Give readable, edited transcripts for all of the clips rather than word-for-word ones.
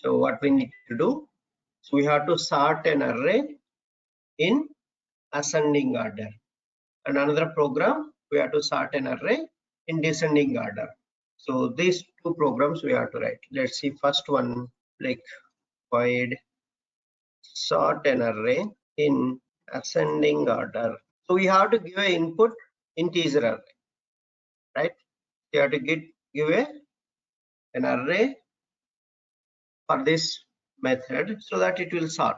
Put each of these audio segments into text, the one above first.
So what we need to do? So we have to sort an array in ascending order. And another program, we have to sort an array in descending order. So these two programs we have to write. Let's see first one, like void sort an array in ascending order. So we have to give an input integer array, right? You have to give an array for this method so that it will sort.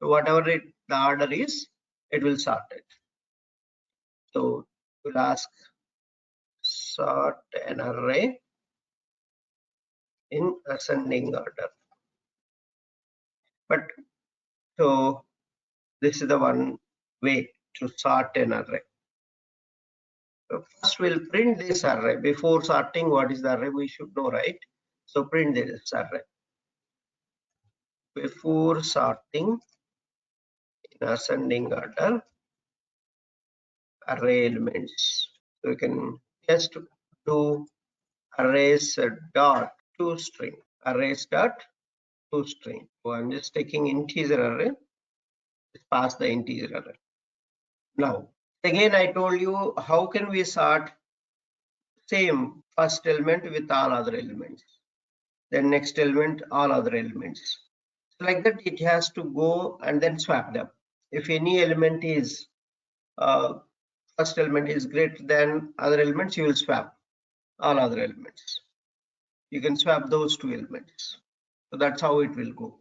So whatever the order is, it will sort it. So we'll ask sort an array in ascending order. But so this is the one way to sort an array. So first we'll print this array. Before sorting what is the array, we should know, right? So print this array. Before sorting in ascending order, array elements. So you can just do arrays dot toString. Arrays dot toString. So I'm just taking integer array. Just pass the integer array. Now again, I told you how can we sort same first element with all other elements, then next element all other elements. So like that it has to go and then swap them. If any element is first element is greater than other elements, you will swap all other elements. You can swap those two elements. So that's how it will go.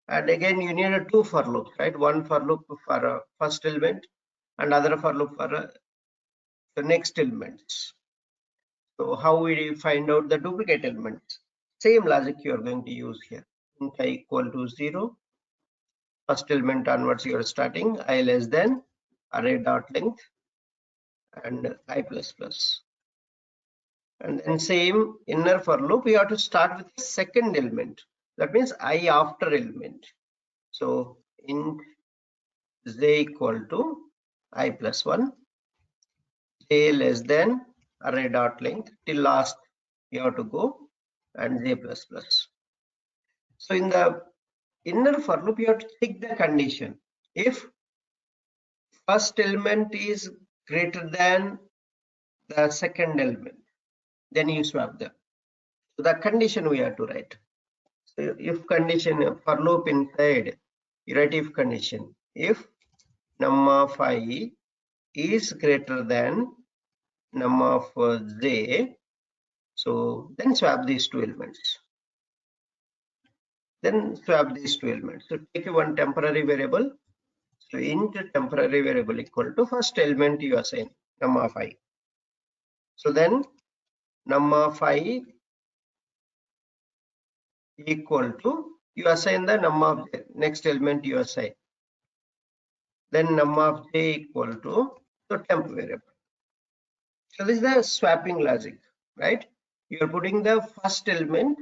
And again, you need a two for loops, right? One for loop for a first element and other for loop for the next elements. So how we find out the duplicate elements? Same logic you are going to use here. Int I equal to 0. First element onwards you are starting I less than array dot length and I plus plus. And then same inner for loop, we have to start with the second element. That means I after element. So int j equal to I plus 1, j less than array dot length till last you have to go and j plus plus. So in the inner for loop, you have to check the condition. If first element is greater than the second element, then you swap them. So the condition we have to write. So if condition for loop inside, you write if condition. If num of I is greater than num of j, so then swap these two elements. Then swap these two elements. So take one temporary variable. So int temporary variable equal to first element you assign num of I. So then num of I equal to, you assign the num of j, next element you assign. Then num of j equal to the temp variable. So this is the swapping logic, right? You are putting the first element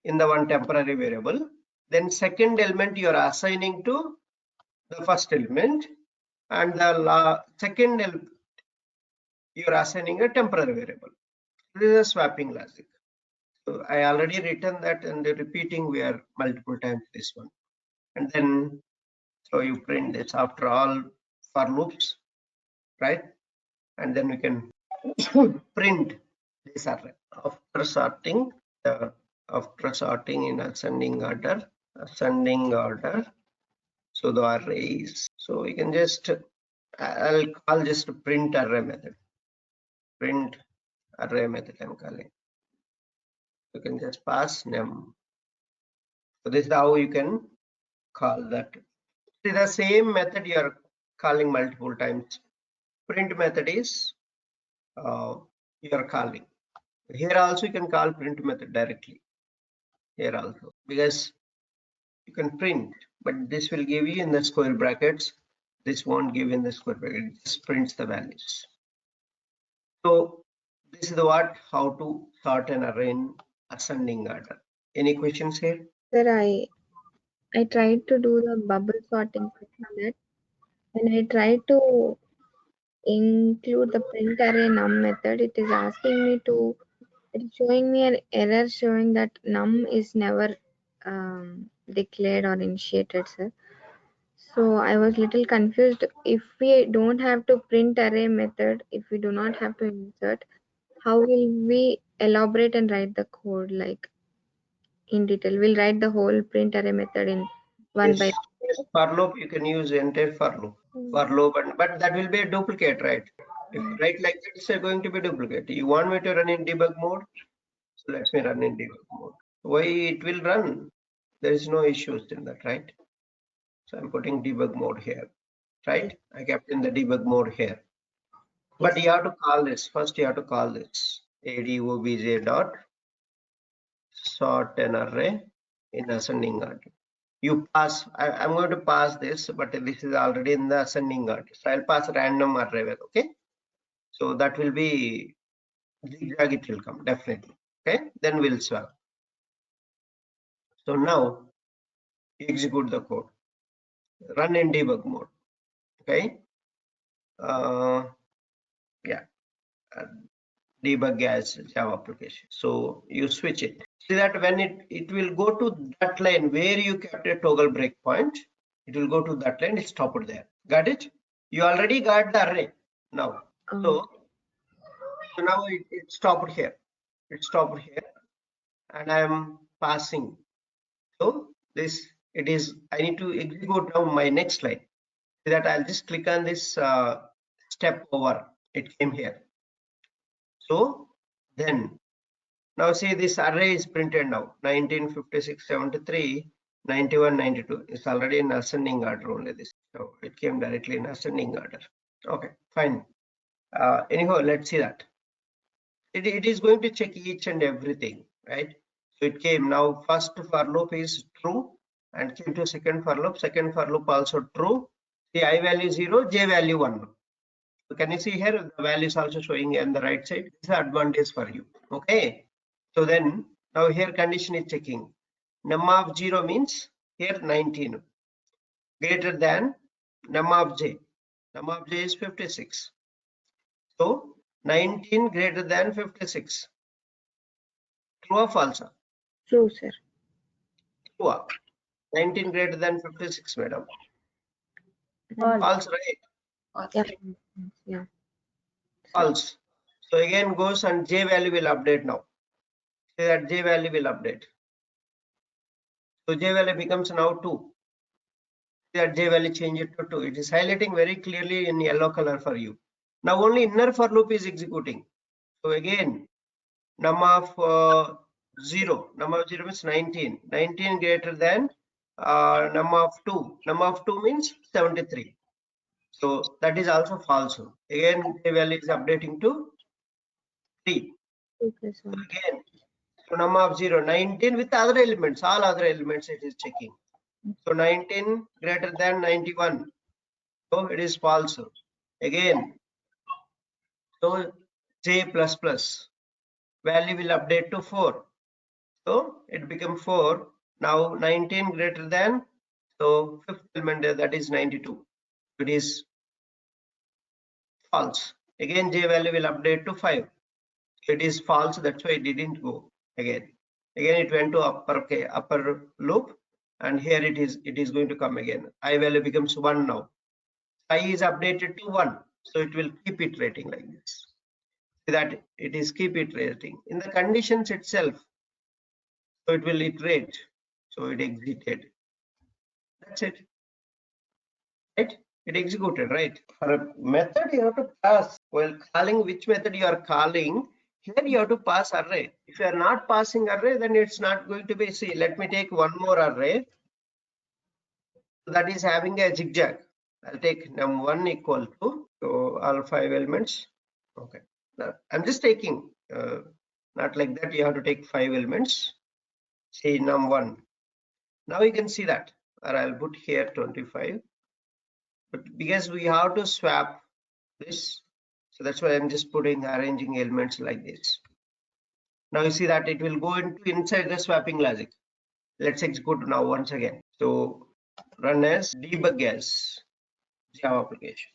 in the one temporary variable. Then second element you are assigning to the first element, and the second element you are assigning a temporary variable. This is a swapping logic. So I already written that, and repeating we are multiple times this one. And then so you print this after all for loops, right? And then we can print this array after sorting in ascending order. So the array is, so we can just I'll call just print array method. Print array method I'm calling. You can just pass num. So this is how you can call that. See, the same method you are calling multiple times. Print method is you are calling. Here also you can call print method directly. Here also, because you can print, but this will give you in the square brackets. This won't give in the square bracket. It just prints the values. So this is the how to sort an array in ascending order. Any questions here? Sir, I tried to do the bubble sorting that. When I tried to include the print array num method, it is showing me an error showing that num is never declared or initiated, sir. So I was little confused. If we don't have to print array method, if we do not have to insert, how will we elaborate and write the code like in detail? We'll write the whole print array method in one by Yes, for loop you can use entire for loop. For loop, but that will be a duplicate, right? If you write like that, it's going to be duplicate. You want me to run in debug mode? So let me run in debug mode. Why it will run? There is no issues in that, right? So I'm putting debug mode here, right? I kept in the debug mode here. But you have to call this. First you have to call this adobj dot sort an array in ascending order. You pass, I'm going to pass this, but this is already in the ascending order. So I'll pass random array, okay? So that will be zigzag, it will come definitely, okay? Then we'll swap. So now execute the code, run in debug mode, okay? Yeah, debug as Java application. So you switch it. See that when it will go to that line where you kept a toggle breakpoint, it will go to that line, it's stopped there. Got it? You already got the array now. So now it stopped here. It stopped here, and I am passing. So this it is. I need to execute now my next line. See that I'll just click on this step over. It came here. So then now see this array is printed now 19, 56, 73, 91, 92. It's already in ascending order only this. So it came directly in ascending order. Okay, fine. Anyhow, let's see that. It is going to check each and everything, right? So it came now first for loop is true and came to second for loop also true. The I value 0, j value 1. So can you see here the value is also showing on the right side? This is an advantage for you. Okay. So then now here condition is checking. Num of 0 means here 19 greater than num of j. Num of j is 56. So 19 greater than 56. True or false? true, sir. True. 19 greater than 56, madam. False. False, right? Yeah. Yeah. False. So again goes and j value will update now. Say that j value will update. So j value becomes now 2. That j value change it to 2. It is highlighting very clearly in yellow color for you. Now only inner for loop is executing. So again, num of 0. Num of 0 means 19. 19 greater than num of 2. Num of 2 means 73. So that is also false. Again, j value is updating to 3. 2 plus So 1. again, so num of 0, 19 with other elements, all other elements it is checking. So 19 greater than 91. So it is false. Again, so j plus plus value will update to 4. So it becomes 4. Now 19 greater than, so fifth element that is 92. It is false. Again, j value will update to 5. It is false. That's why it didn't go again. Again, it went to upper loop, and here it is going to come again. I value becomes 1 now. I is updated to 1, so it will keep iterating like this. See that it is keep iterating in the conditions itself, so it will iterate. So it exited. That's it. Right? It executed, right? For a method, you have to pass. While calling which method you are calling, here you have to pass array. If you are not passing array, then it's not going to be. See, let me take one more array that is having a zigzag. I'll take num1 equal to, so all 5 elements. Okay. Now, I'm just taking, not like that. You have to take 5 elements. Say num1. Now you can see that, or I'll put here 25. But because we have to swap this, so that's why I'm just putting arranging elements like this. Now you see that it will go into inside the swapping logic. Let's execute now once again. So run as debug as Java application.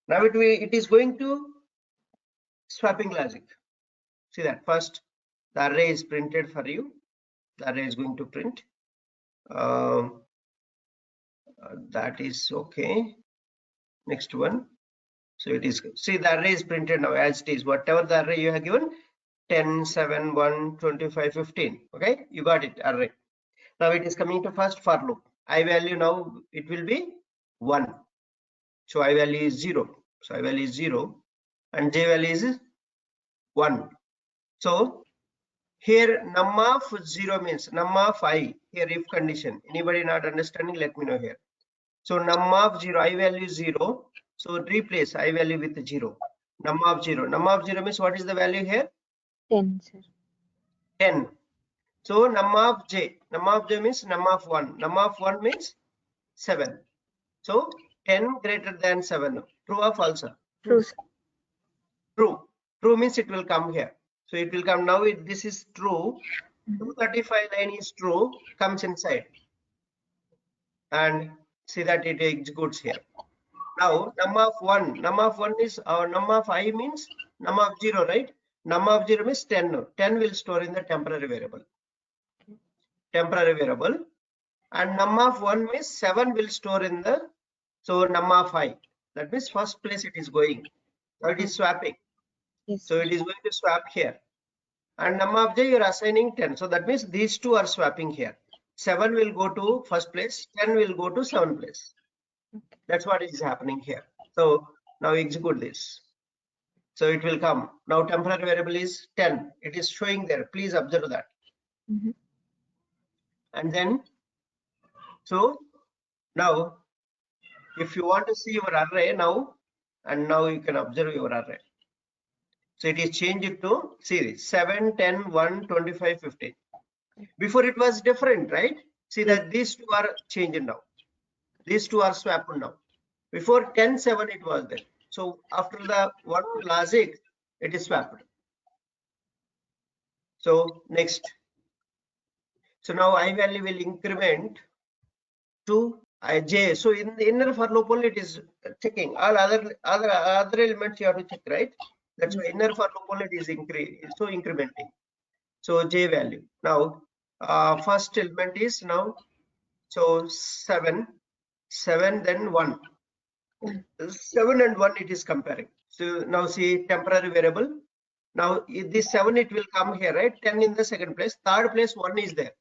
Now it is going to swapping logic. See that first the array is printed for you. The array is going to print. That is okay. Next one. So it is, see, the array is printed now as it is. Whatever the array you have given, 10, 7, 1, 25, 15. Okay, you got it, array. Now it is coming to first for loop. I value now it will be 1. So I value is 0. So I value is 0 and j value is 1. So here num of 0 means num of I. Here if condition. Anybody not understanding, let me know here. So num of 0, I value 0. So replace I value with 0. Num of 0. Num of 0 means what is the value here? 10, sir. 10. So num of j. Num of j means num of 1. Num of 1 means 7. So 10 greater than 7. True or false? True, sir. True. True means it will come here. So it will come now. This is true. 235 line is true. Comes inside. And see that it executes here. Now num of 1. Num of 1 is our num of I means num of 0, right? Num of 0 means 10. 10 will store in the temporary variable. Temporary variable. And num of 1 means 7 will store in the, so num of I. That means first place it is going. Now it is swapping. Yes. So it is going to swap here. And num of j you are assigning 10. So that means these two are swapping here. 7 will go to first place, 10 will go to 7th place. Okay. That's what is happening here. So now execute this. So it will come. Now temporary variable is 10. It is showing there. Please observe that. And then, so now if you want to see your array now, and now you can observe your array. So it is changed to series 7, 10, 1, 25, 15. Before it was different, right? See that these two are changed now. These two are swapped now. Before 10, 7 it was there. So after the one logic, it is swapped. So next. So now I value will increment to j. So in the inner for loop only it is checking. All other elements you have to check, right? That's why inner for loop only it is incrementing. So j value. Now first element is now, so 7, then 1. 7 and 1 it is comparing. So now see temporary variable. Now this 7 it will come here, right? 10 in the second place, third place 1 is there.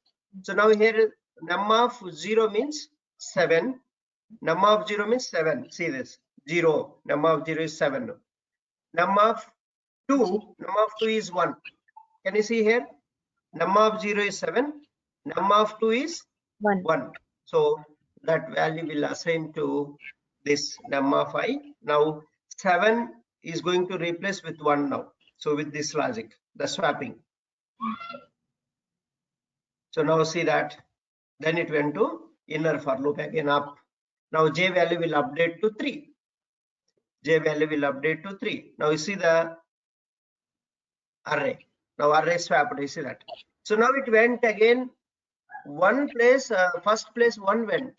So now here num of 0 means 7. Num of 0 means 7. See this 0. Num of 0 is 7. Num of 2 is 1. Can you see here? Num of 0 is 7. Num of 2 is 1. So that value will assign to this num of I. Now 7 is going to replace with 1 now. So with this logic, the swapping. So now see that. Then it went to inner for loop again up. Now j value will update to 3. J value will update to 3. Now you see the array. Now array swapped. You see that. So now it went again. One place, first place 1 went.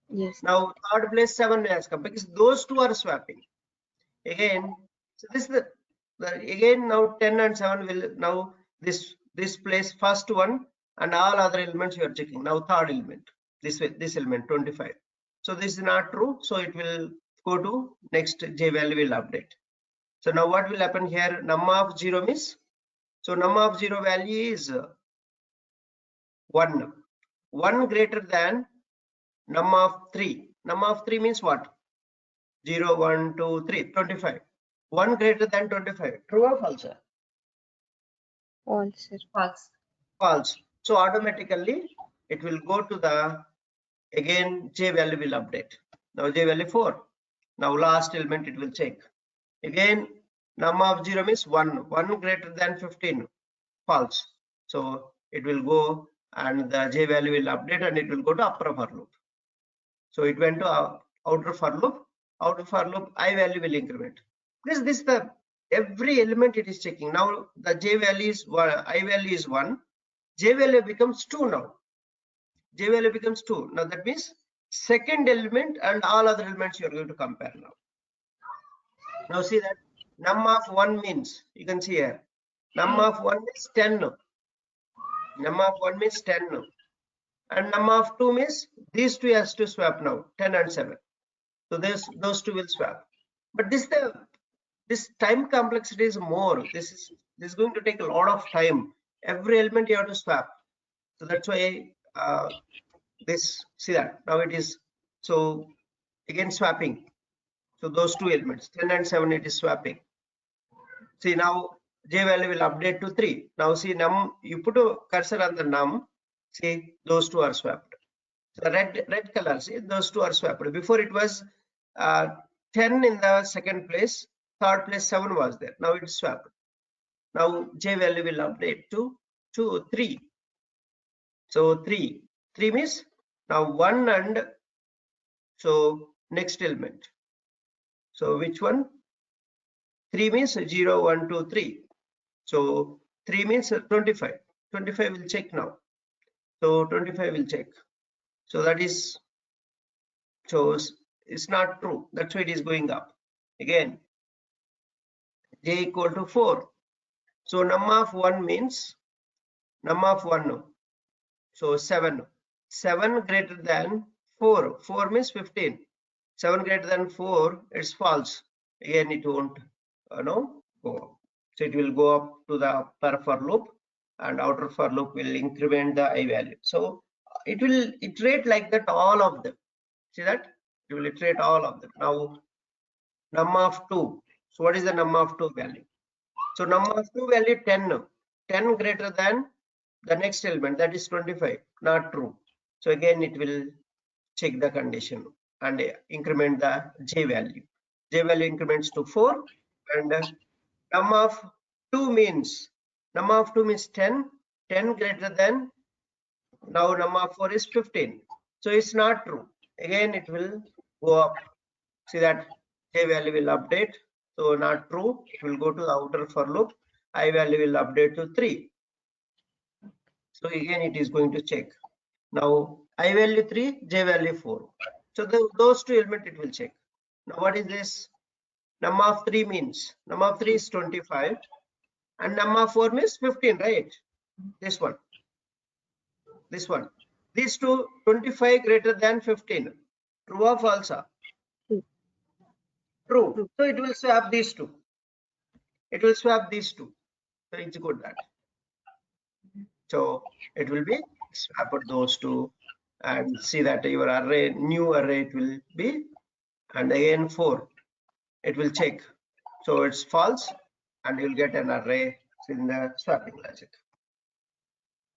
Yes. Now third place 7 has come because those two are swapping. Again, so this is the again now 10 and 7 will now this place first one and all other elements you are checking. Now third element, this element 25. So this is not true. So it will go to next j value will update. So now what will happen here? Num of 0 means, so num of 0 value is 1. 1 greater than num of 3. Num of 3 means what? 0, 1, 2, 3, 25. 1 greater than 25. True or false? False, sir. False. False. So automatically it will go to the, again j value will update. Now j value 4. Now last element it will check. Again num of 0 means 1. 1 greater than 15. False. So it will go and the j value will update and it will go to upper for loop. So it went to outer for loop. Outer for loop I value will increment. This the every element it is checking. Now the j value is 1, I value is 1. J value becomes 2 now. J value becomes 2. Now that means second element and all other elements you are going to compare now. Now see that num of 1 means, you can see here, num of 1 is 10. Num of 1 means 10 now. And num of 2 means these two has to swap now, 10 and 7. So those two will swap. But this time complexity is more. This is going to take a lot of time. Every element you have to swap. So that's why see that now it is, so again swapping. So those two elements 10 and 7, it is swapping. See now j value will update to 3. Now see num, you put a cursor on the num, see those two are swapped. The red color, see those two are swapped. Before it was 10 in the second place, third place 7 was there. Now it's swapped. Now j value will update to 3. So 3 means now 1 and so next element. So which one? 3 means 0, 1, 2, 3. So 3 means 25. 25 will check now. So 25 will check. So that is, so it's not true. That's why it is going up. Again, j equal to 4. So num of 1 means num of 1 no. So 7. 7 greater than 4. 4 means 15. 7 greater than 4, it's false. Again, it won't no go up. So it will go up to the upper for loop, and outer for loop will increment the I value. So it will iterate like that, all of them. See that? It will iterate all of them. Now num of 2. So what is the num of 2 value? So num of 2 value 10 now. 10 greater than the next element, that is 25. Not true. So again it will check the condition and increment the j value. J value increments to 4, and num of 2 means 10. 10 greater than, now num of 4 is 15. So it's not true. Again it will go up. See that j value will update. So not true. It will go to the outer for loop. I value will update to 3. So again it is going to check. Now I value 3, j value 4. So those two elements it will check. Now what is this? Num of 3 means, num of 3 is 25 and num of 4 means 15, right? This one. These two, 25 greater than 15. True or false? True. So it will swap these two. So it's good that. So it will be swapped those two, and see that your array, new array it will be, and again 4. It will check. So it's false, and you'll get an array in the swapping logic.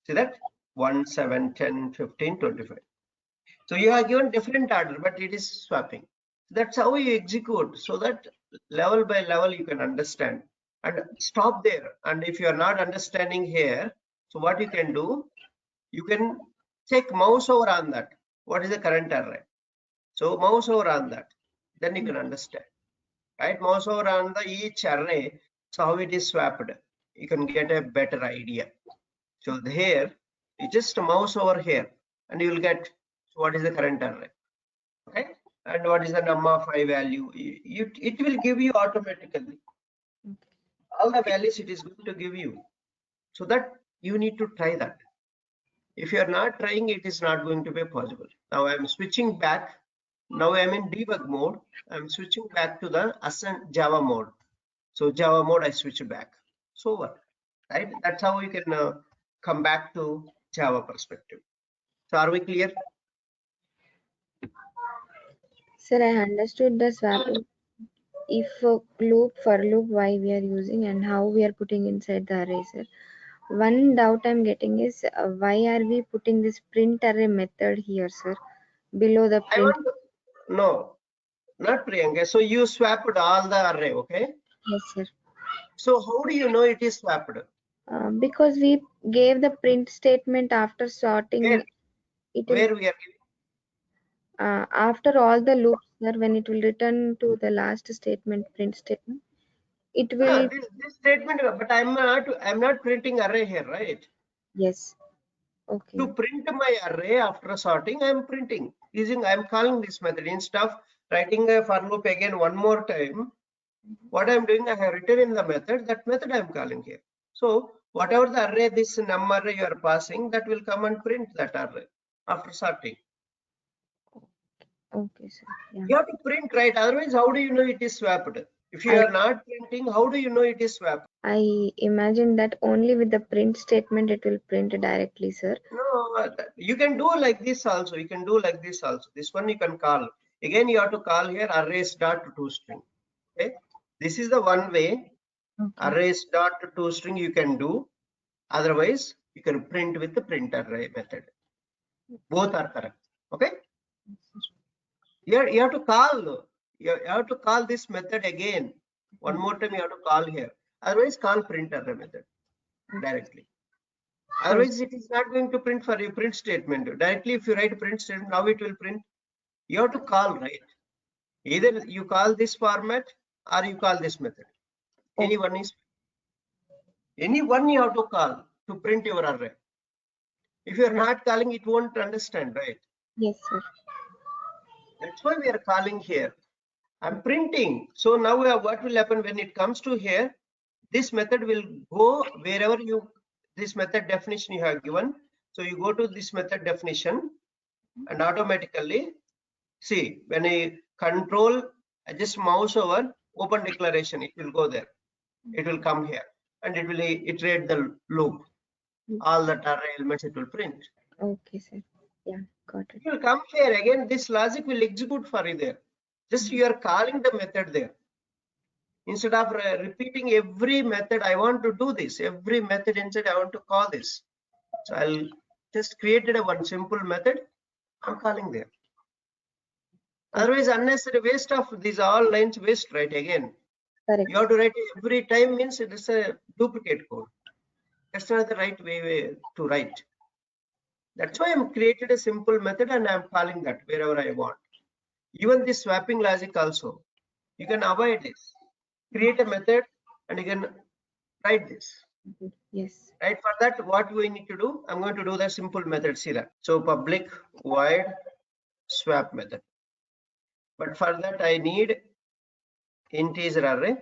See that? 1, 7, 10, 15, 25. So you are given different order, but it is swapping. That's how you execute, so that level by level you can understand, and stop there. And if you are not understanding here, so what you can do, you can take mouse over on that. What is the current array? So mouse over on that, then you can understand. Right, mouse over on the each array, so how it is swapped, you can get a better idea. So here you just mouse over here and you will get what is the current array, right? And what is the num of I value. It will give you automatically all the values it is going to give you, so that you need to try that. If you are not trying, it is not going to be possible. Now I am switching back. Now I am in debug mode. I am switching back to the Ascent Java mode. So Java mode, I switch back. So what? Right? That's how you can come back to Java perspective. So are we clear? Sir, I understood the swapping. If loop, for loop, why we are using and how we are putting inside the array, sir. One doubt I'm getting is why are we putting this print array method here, sir? Below the print. No, not Priyanka. So you swapped all the array, okay? Yes, sir. So how do you know it is swapped? Because we gave the print statement after sorting. Where we are giving? After all the loops, sir, when it will return to the last statement, print statement, it will. This statement, but I'm not printing array here, right? Yes. Okay. To print my array after sorting, I'm printing using, I'm calling this method. Instead of writing a for loop again one more time, what I'm doing, I have written in the method, that method I'm calling here. So whatever the array, this num array you are passing, that will come and print that array after sorting. Okay, sir. Yeah. You have to print, right? Otherwise, how do you know it is swapped? If you are not printing, how do you know it is swapped? I imagine that only with the print statement it will print directly, sir. No, you can do like this also. You can do like this also. This one you can call. Again, you have to call here arrays dot toString. Okay, this is the one way. Okay. Arrays dot toString you can do. Otherwise, you can print with the print array method. Both are correct. Okay. Here you have to call. You have to call this method again. One more time you have to call here. Otherwise, call print array method directly. Otherwise, it is not going to print for a print statement. Directly, if you write a print statement, now it will print. You have to call, right? Either you call this format or you call this method. Any one is, any one you have to call to print your array. If you are not calling, it won't understand, right? Yes, sir. That's why we are calling here. I'm printing. So now what will happen when it comes to here? This method will go wherever you, this method definition you have given. So you go to this method definition and automatically see when I control, I just mouse over open declaration, it will go there. It will come here and it will iterate the loop. All the array elements it will print. Okay, sir. Yeah, got it. It will come here again. This logic will execute for you there. Just you are calling the method there. Instead of repeating every method, I want to do this. Every method inside, I want to call this. So I'll just created a one simple method. I'm calling there. Otherwise, unnecessary waste of these all lines waste, right? Again, Correct. you have to write every time means it is a duplicate code. That's not the right way to write. That's why I'm created a simple method and I'm calling that wherever I want. Even this swapping logic also, you can avoid this. Create a method and you can write this. Yes. Right, for that, what we need to do, I'm going to do the simple method, see that. So public void swap method. But for that, I need integer array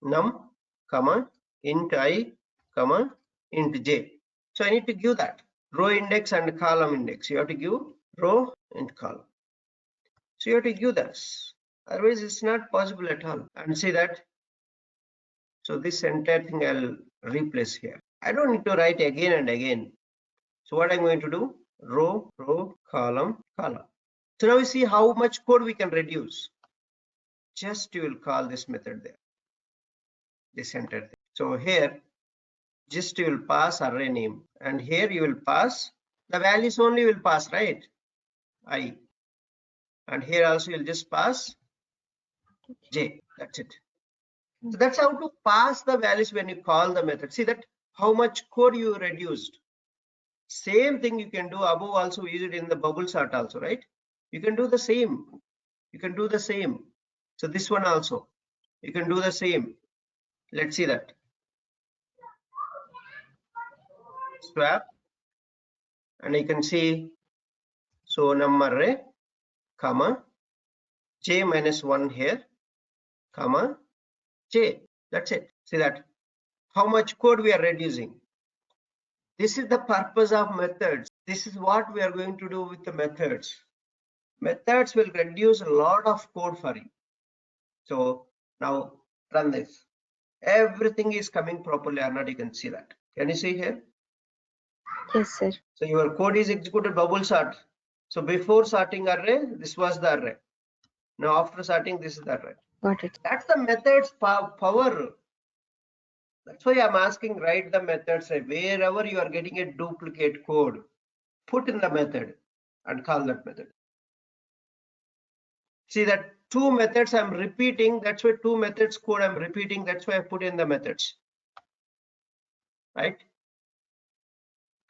num, comma, int I, comma, int j. So I need to give that row index and column index. You have to give row and column. So you have to give this. Otherwise, it's not possible at all. And see that. So this entire thing I'll replace here. I don't need to write again and again. So what I'm going to do, row, row, column, column. So now we see how much code we can reduce. Just you will call this method there, this entire thing. So here, just you will pass array name, and here you will pass the values only will pass, right? I, and here also you'll just pass j. That's it. So that's how to pass the values when you call the method. See that how much code you reduced. Same thing you can do above also, use it in the bubble sort also, right? You can do the same. You can do the same. So this one also, you can do the same. Let's see that. Swap, and you can see, so num array, comma, j minus 1 here, comma, j. That's it. See that? How much code we are reducing. This is the purpose of methods. This is what we are going to do with the methods. Methods will reduce a lot of code for you. So now run this. Everything is coming properly or not, you can see that. Can you see here? Yes, sir. So your code is executed bubble sort. So before sorting array, this was the array. Now after sorting, this is the array. Got it. That's the methods power. That's why I'm asking, write the methods. Wherever you are getting a duplicate code, put in the method and call that method. See that two methods I'm repeating. That's why two methods code I'm repeating. That's why I put in the methods. Right?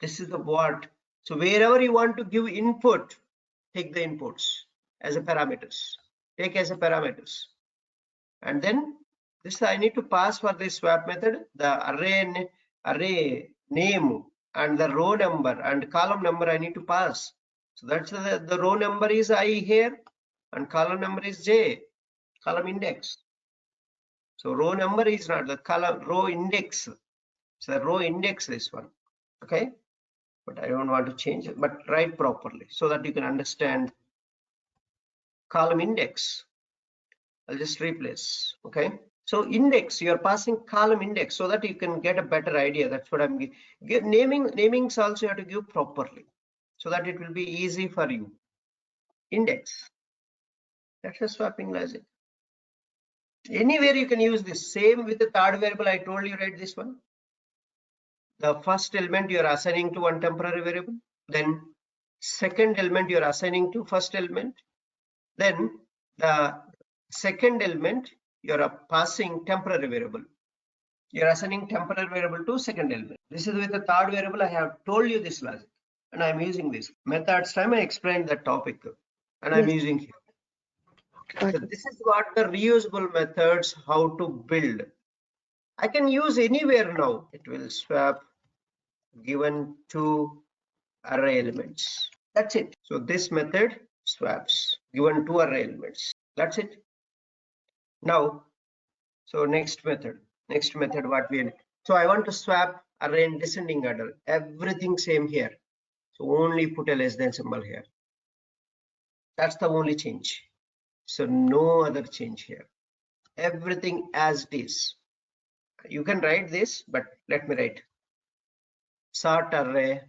This is the what. So wherever you want to give input, take the inputs as a parameters. Take as a parameters. And then this I need to pass for this swap method, the array name and the row number and column number I need to pass. So that's the row number is I here and column number is j, column index. So row number is not the column, row index So row index this one, okay? But I don't want to change it, but write properly so that you can understand column index. I'll just replace, okay? So index, you're passing column index so that you can get a better idea. That's what I'm giving. Namings also you have to give properly so that it will be easy for you. Index, that's a swapping logic. Anywhere you can use this. Same with the third variable. I told you, right? This one. The first element you are assigning to one temporary variable. Then second element you are assigning to first element. Then the second element you are passing temporary variable. You are assigning temporary variable to second element. This is with the third variable. I have told you this logic, and I'm using this methods time. I explained the topic, and I'm Yes. using here. Got So it. this is what the reusable methods, how to build. I can use anywhere now. It will swap given two array elements. That's it. So this method swaps given two array elements. That's it. Now, so next method what we need. So I want to swap array in descending order. Everything same here. So only put a less than symbol here. That's the only change. So no other change here. Everything as it is. You can write this, but let me write sort array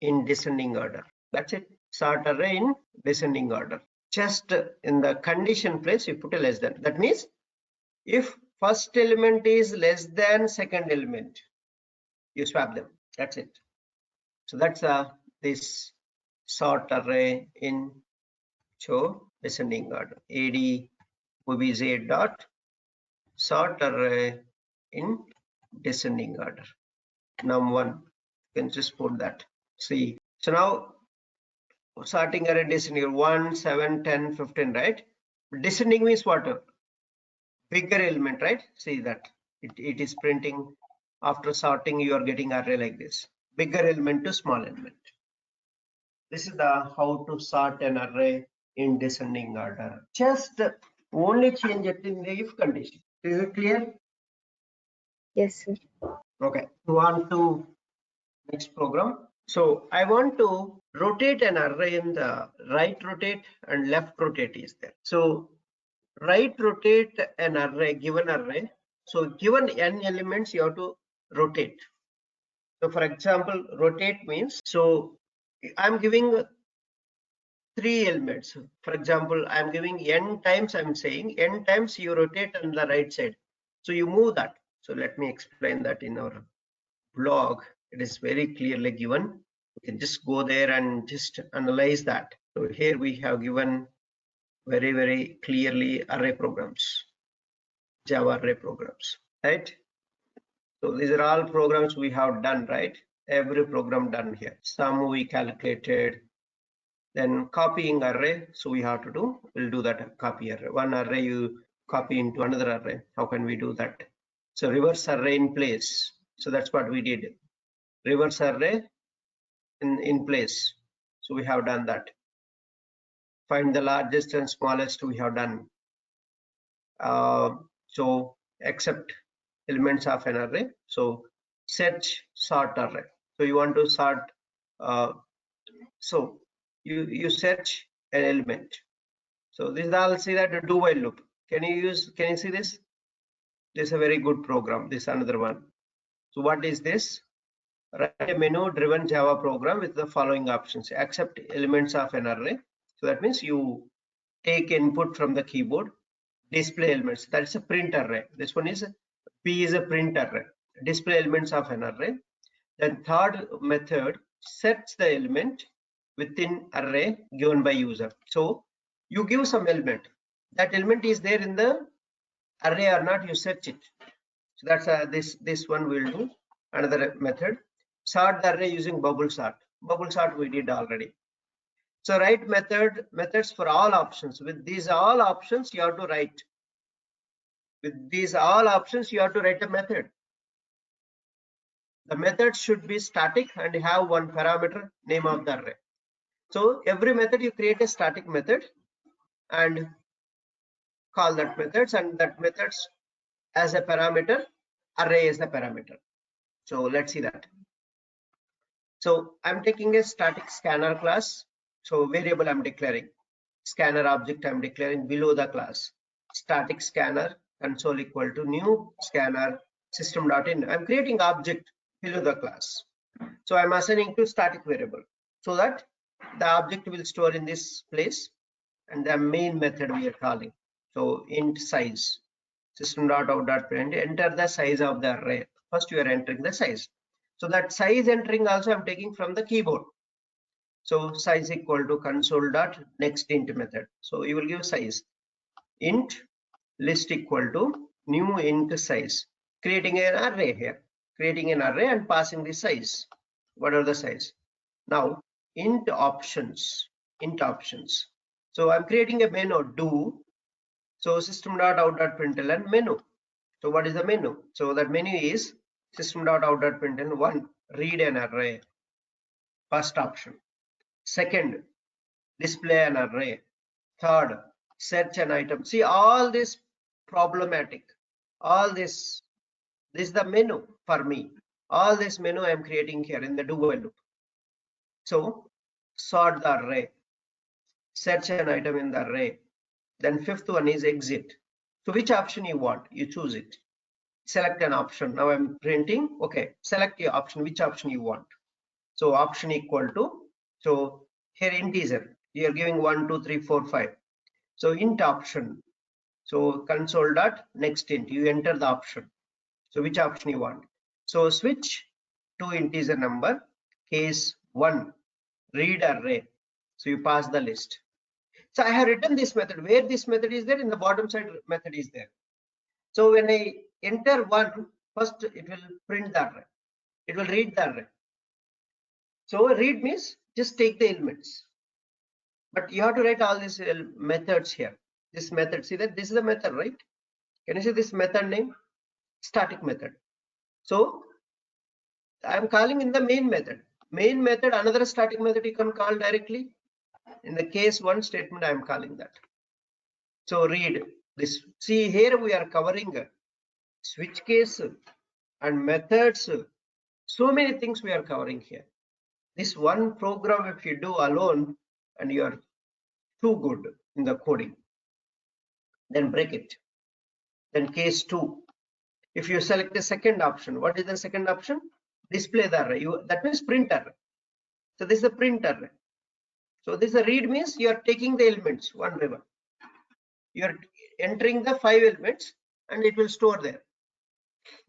in descending order. That's it. Sort array in descending order. Just in the condition place, you put a less than. That means if first element is less than second element, you swap them. That's it. So that's this sort array in descending order. Ad obj dot sort array in descending order. Num1, you can just put that. See, so now sorting array descending 1, 7, 10, 15, right? Descending means what? Bigger element, right? See that it is printing after sorting, you are getting array like this. Bigger element to small element. This is the how to sort an array in descending order. Just only change it in the if condition. Is it clear? Yes, sir. Okay. Move on to next program. So I want to rotate an array in the right rotate and left rotate is there. So right rotate an array, given array. So given n elements, you have to rotate. So for example, rotate means, so I'm giving 3 elements. For example, I'm giving n times, I'm saying n times you rotate on the right side. So you move that. So let me explain that in our blog. It is very clearly given. You can just go there and just analyze that. So here we have given very, very clearly array programs, Java array programs, right? So these are all programs we have done, right? Every program done here. Some we calculated, then copying array. So we have to do, we'll do that copy array. One array you copy into another array. How can we do that? So reverse array in place. So that's what we did. Reverse array in place. So we have done that. Find the largest and smallest we have done. So accept elements of an array. So search sort array. So you want to sort. So you search an element. So this is all, see that do while loop. Can you see this? This is a very good program. This is another one. So what is this? Write a menu driven Java program with the following options. Accept elements of an array. So that means you take input from the keyboard, display elements. That's a print array. This one is P is a print array. Display elements of an array. Then third method, sets the element within array given by user. So you give some element. That element is there in the array or not, you search it. So that's this one will do. Another method, sort the array using bubble sort. Bubble sort we did already. So write methods for all options. With these all options you have to write. With these all options you have to write a method. The method should be static and have one parameter, name of the array. So every method you create a static method and call that methods, and that methods as a parameter, array is the parameter. So let's see that. So I'm taking a static scanner class. So variable I'm declaring, scanner object I'm declaring below the class, static scanner console equal to new scanner system.in. I'm creating object below the class. So I'm assigning to static variable so that the object will store in this place, and the main method we are calling. So int size system.out.print, enter the size of the array. First you are entering the size. So that size entering also I'm taking from the keyboard. So size equal to console.next int method. So you will give size int list equal to new int size, creating an array here, creating an array and passing the size. What are the size? Now int options. So I'm creating a menu do. So system.out.println menu. So what is the menu? So that menu is system.out.println 1, read an array, first option. Second, display an array. Third, search an item. See, all this problematic, all this is the menu for me. All this menu I am creating here in the do while loop. So sort the array, search an item in the array. Then fifth one is exit. So which option you want, you choose it. Select an option. Now I'm printing. Okay, select your option, which option you want. So option equal to, so here integer, you are giving 1 2 3 4 5. So int option. So console dot next int, you enter the option. So which option you want. So switch to integer number, case 1, read array. So you pass the list. So I have written this method. Where this method is there, in the bottom side method is there. So when I enter 1, first it will print the array. It will read the array. So read means just take the elements. But you have to write all these methods here. This method, see that this is the method, right? Can you see this method name? Static method. So I am calling in the main method. Main method, another static method you can call directly. In the case 1 statement, I am calling that. So read this. See here we are covering switch case and methods. So many things we are covering here. This one program, if you do alone and you are too good in the coding, then break it. Then case 2, if you select the second option, what is the second option? Display the array. That means print array. So this is the print array. So this is the read means you are taking the elements one by one. You are entering the 5 elements and it will store there.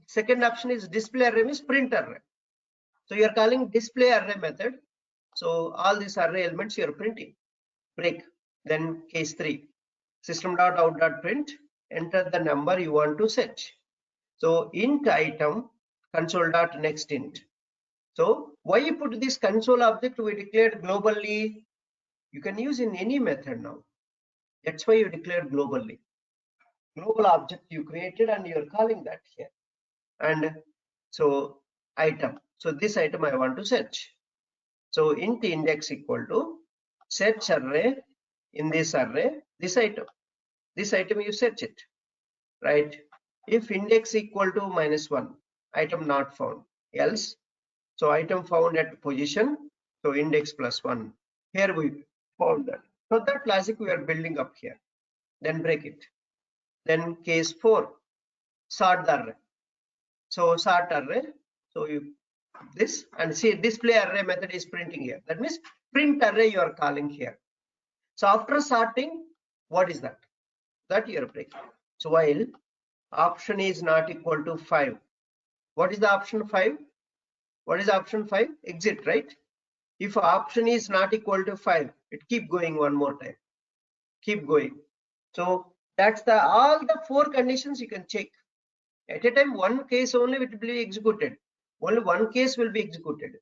Second option is display array means print array. So you are calling display array method. So all these array elements you are printing. Break. Then case 3, system.out.print, enter the number you want to search. So int item console.next int. So why you put this console object we declared globally? You can use in any method now. That's why you declared globally. Global object you created and you're calling that here. And so item. So this item I want to search. So int index equal to search array. In this array, this item you search it, right? If index equal to -1, item not found, else. So item found at position, so index +1. Here we found that. So that logic we are building up here. Then break it. Then case 4, sort the array. So sort array. So you this and see display array method is printing here. That means print array you are calling here. So after sorting, what is that? That you are breaking. So while option is not equal to 5, what is the option 5? What is option 5? Exit, right? If option is not equal to 5, it keep going one more time. Keep going. So that's the all the 4 conditions you can check. At a time, one case only will be executed. Only one case will be executed.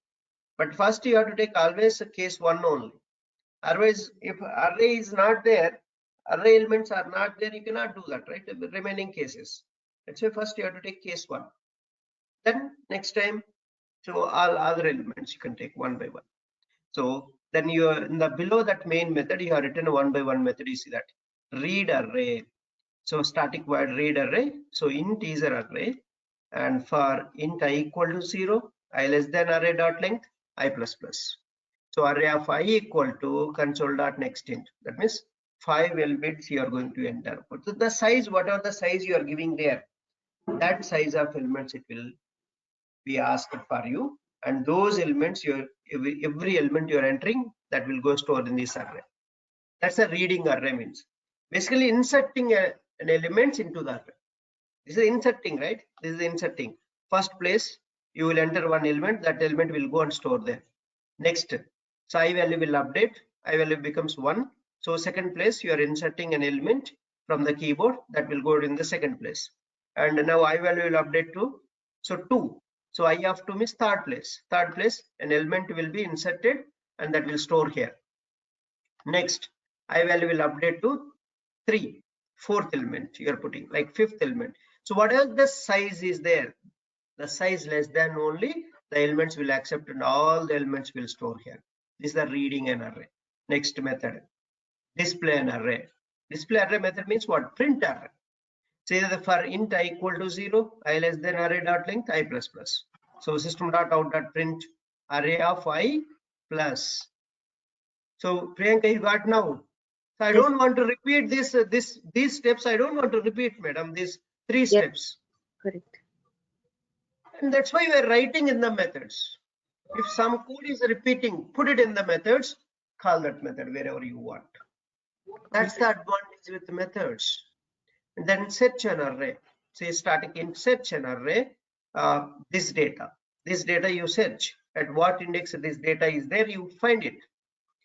But first you have to take always a case 1 only. Otherwise, if array is not there, array elements are not there, you cannot do that, right? The remaining cases. That's why first you have to take case 1. Then next time, so all other elements you can take one by one. So then you are in the below that main method, you have written a one by one method. You see that read array. So static void read array. So int is an array. And for int I equal to 0, I less than array dot length I plus plus. So array of I equal to console dot next int. That means 5 elements you are going to enter. So the size, whatever the size you are giving there, that size of elements it will be asked for you, and those elements every element you are entering, that will go stored in this array. That's a reading array means. Basically inserting an elements into the array. This is inserting, right? This is inserting. First place you will enter one element, that element will go and store there. Next, so I value will update, I value becomes 1. So second place you are inserting an element from the keyboard, that will go in the second place. And now I value will update to, so 2. So I of 2 means third place. Third place an element will be inserted and that will store here. Next, I value will update to 3. Fourth element you are putting, like fifth element. So whatever the size is there, the size less than only the elements will accept, and all the elements will store here. This is the reading an array. Next method, display an array. Display array method means what? Print array. Say that for int I equal to 0, I less than array dot length I plus plus. So system dot out dot print array of I plus. So Priyanka, you got now. So I don't want to repeat these steps. I don't want to repeat, madam, these 3 steps. Correct. And that's why we are writing in the methods. If some code is repeating, put it in the methods, call that method wherever you want. That's the advantage with the methods. And then search an array. Say static int search an array, this data you search. At what index this data is there, you find it.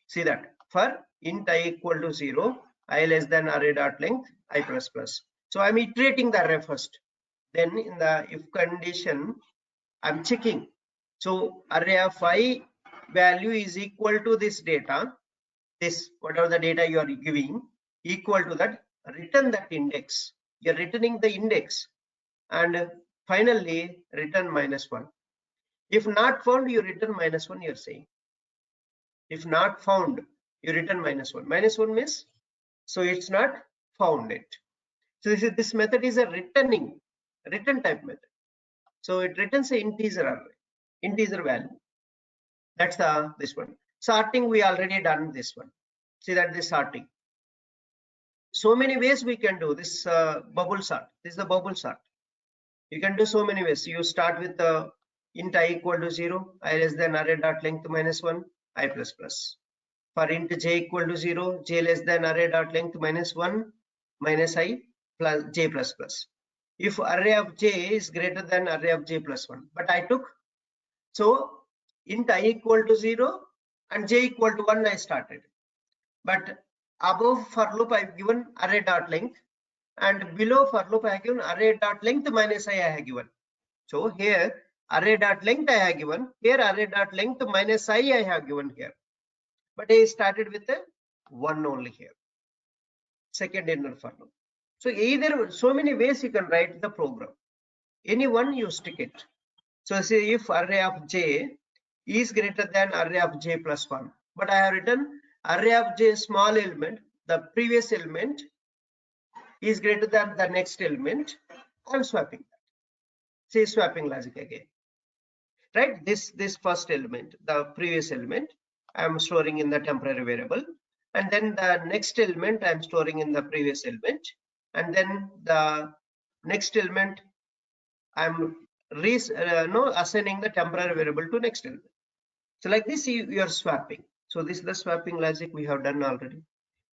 See that for int I equal to 0, I less than array dot length I plus plus. So I'm iterating the array first. Then in the if condition, I'm checking. So array of I value is equal to this data, this whatever the data you are giving, equal to that, return that index. You're returning the index, and finally return -1. If not found, you return -1, you're saying. If not found, you return -1. -1 means, so it's not found it. So this method is a return type method. So it returns an integer array, integer value. That's this one. Sorting, we already done this one. See that this sorting. So many ways we can do this bubble sort. This is the bubble sort. You can do so many ways. You start with the int I equal to 0, I less than array dot length -1, I plus plus. For int j equal to 0, j less than array dot length -1, -I plus j plus plus. If array of j is greater than array of j plus 1, but I took, so int I equal to 0 and j equal to 1 I started. But above for loop I've given array dot length, and below for loop I have given array dot length -I have given. So here array dot length I have given, here array dot length -I have given here. But I started with a 1 only here. Second inner for loop. So either, so many ways you can write the program. Any one you stick it. So say if array of j is greater than array of j plus 1, but I have written array of j small element, the previous element is greater than the next element, I'm swapping that. Say swapping logic again. Right? This first element, the previous element, I'm storing in the temporary variable, and then the next element I'm storing in the previous element, and then the next element I'm assigning the temporary variable to next element. So like this you are swapping. So this is the swapping logic we have done already.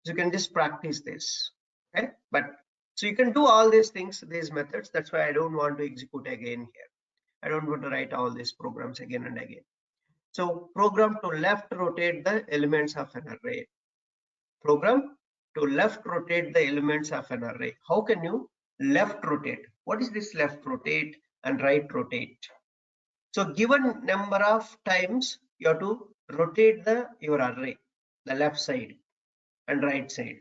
So you can just practice this. Okay, but so you can do all these things, these methods. That's why I don't want to execute again here. I don't want to write all these programs again and again. So program to left rotate the elements of an array. Program to left rotate the elements of an array. How can you left rotate? What is this left rotate and right rotate? So given number of times you have to rotate your array, the left side and right side.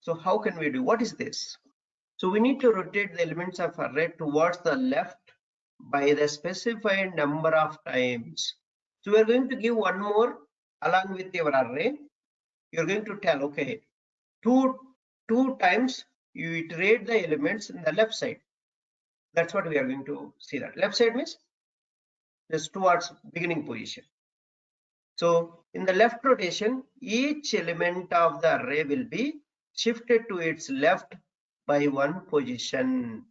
So how can we do? What is this? So we need to rotate the elements of array towards the left by the specified number of times. So we are going to give one more along with your array. You're going to tell, okay, two times you iterate the elements in the left side. That's what we are going to see. That left side means this towards beginning position. So in the left rotation, each element of the array will be shifted to its left by one position.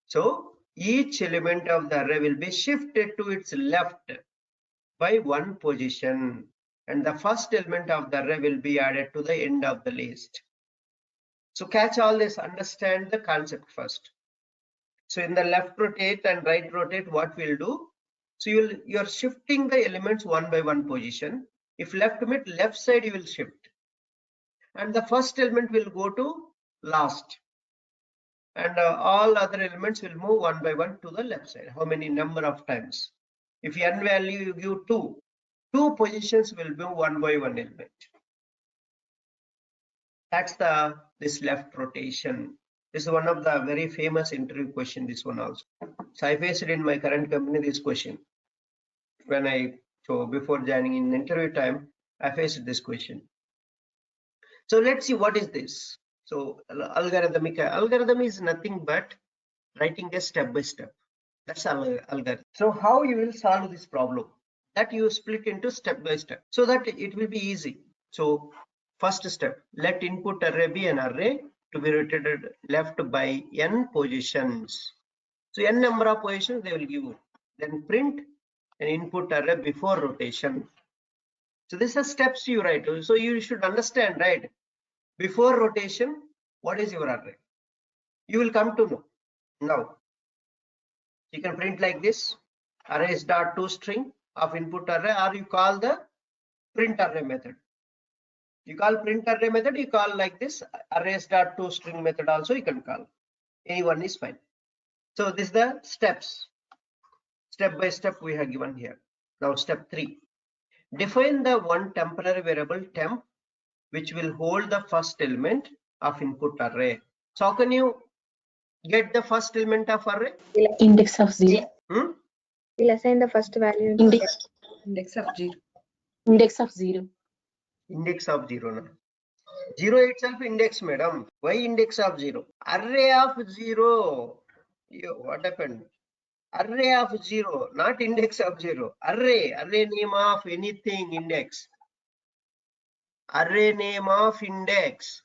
So each element of the array will be shifted to its left by one position, and the first element of the array will be added to the end of the list. So catch all this, understand the concept first. So in the left rotate and right rotate, what we'll do? So you are shifting the elements one by one position. If left meet left side, you will shift, and the first element will go to last, and all other elements will move one by one to the left side. How many number of times? If n value you give 2, 2 positions will move one by one element. That's this left rotation. This is one of the very famous interview question, this one also. So I faced it in my current company, this question. So before joining in interview time, I faced this question. So let's see what is this. So algorithm is nothing but writing a step by step. That's algorithm. So how you will solve this problem? That you split into step by step so that it will be easy. So first step, let input array be an array to be rotated left by n positions. So n number of positions they will give you. Then print an input array before rotation. So these are steps you write. So you should understand, right? Before rotation, what is your array? You will come to know. Now, you can print like this, arrays dot toString of input array, or you call the print array method. You call print array method, you call like this, arrays dot toString method also you can call. Any one is fine. So this is the steps. Step by step we have given here. Now step 3. Define the one temporary variable temp which will hold the first element of input array. So how can you get the first element of array? Index of 0. We'll assign the first value. Index of 0. Index of 0. Index of 0. Na? 0 itself index, madam. Why index of 0? Array of 0. What happened? Array of 0, not index of 0. Array name of anything, index. Array name of index.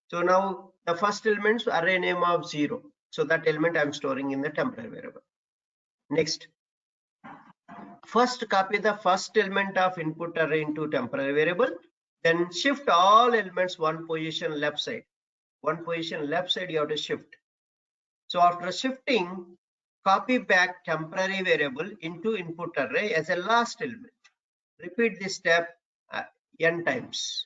So now the first element, array name of 0. So that element I'm storing in the temporary variable. Next, first copy the first element of input array into temporary variable. Then shift all elements one position left side. One position left side you have to shift. So after shifting, copy back temporary variable into input array as a last element. Repeat this step n times.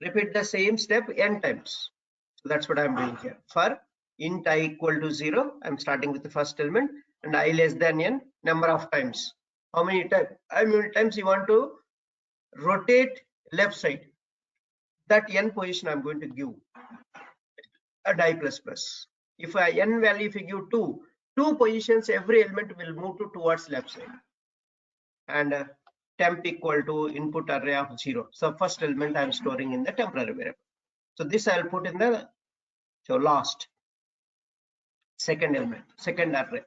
Repeat the same step n times. So that's what I'm doing here. For int I equal to 0, I'm starting with the first element, and I less than n, number of times. How many times? How many times you want to rotate left side? That n position I'm going to give. And I plus plus. If I n value, if you give 2 positions, every element will move towards left side. And temp equal to input array of 0. So first element I'm storing in the temporary variable. So this I'll put in the last. Second element, second array,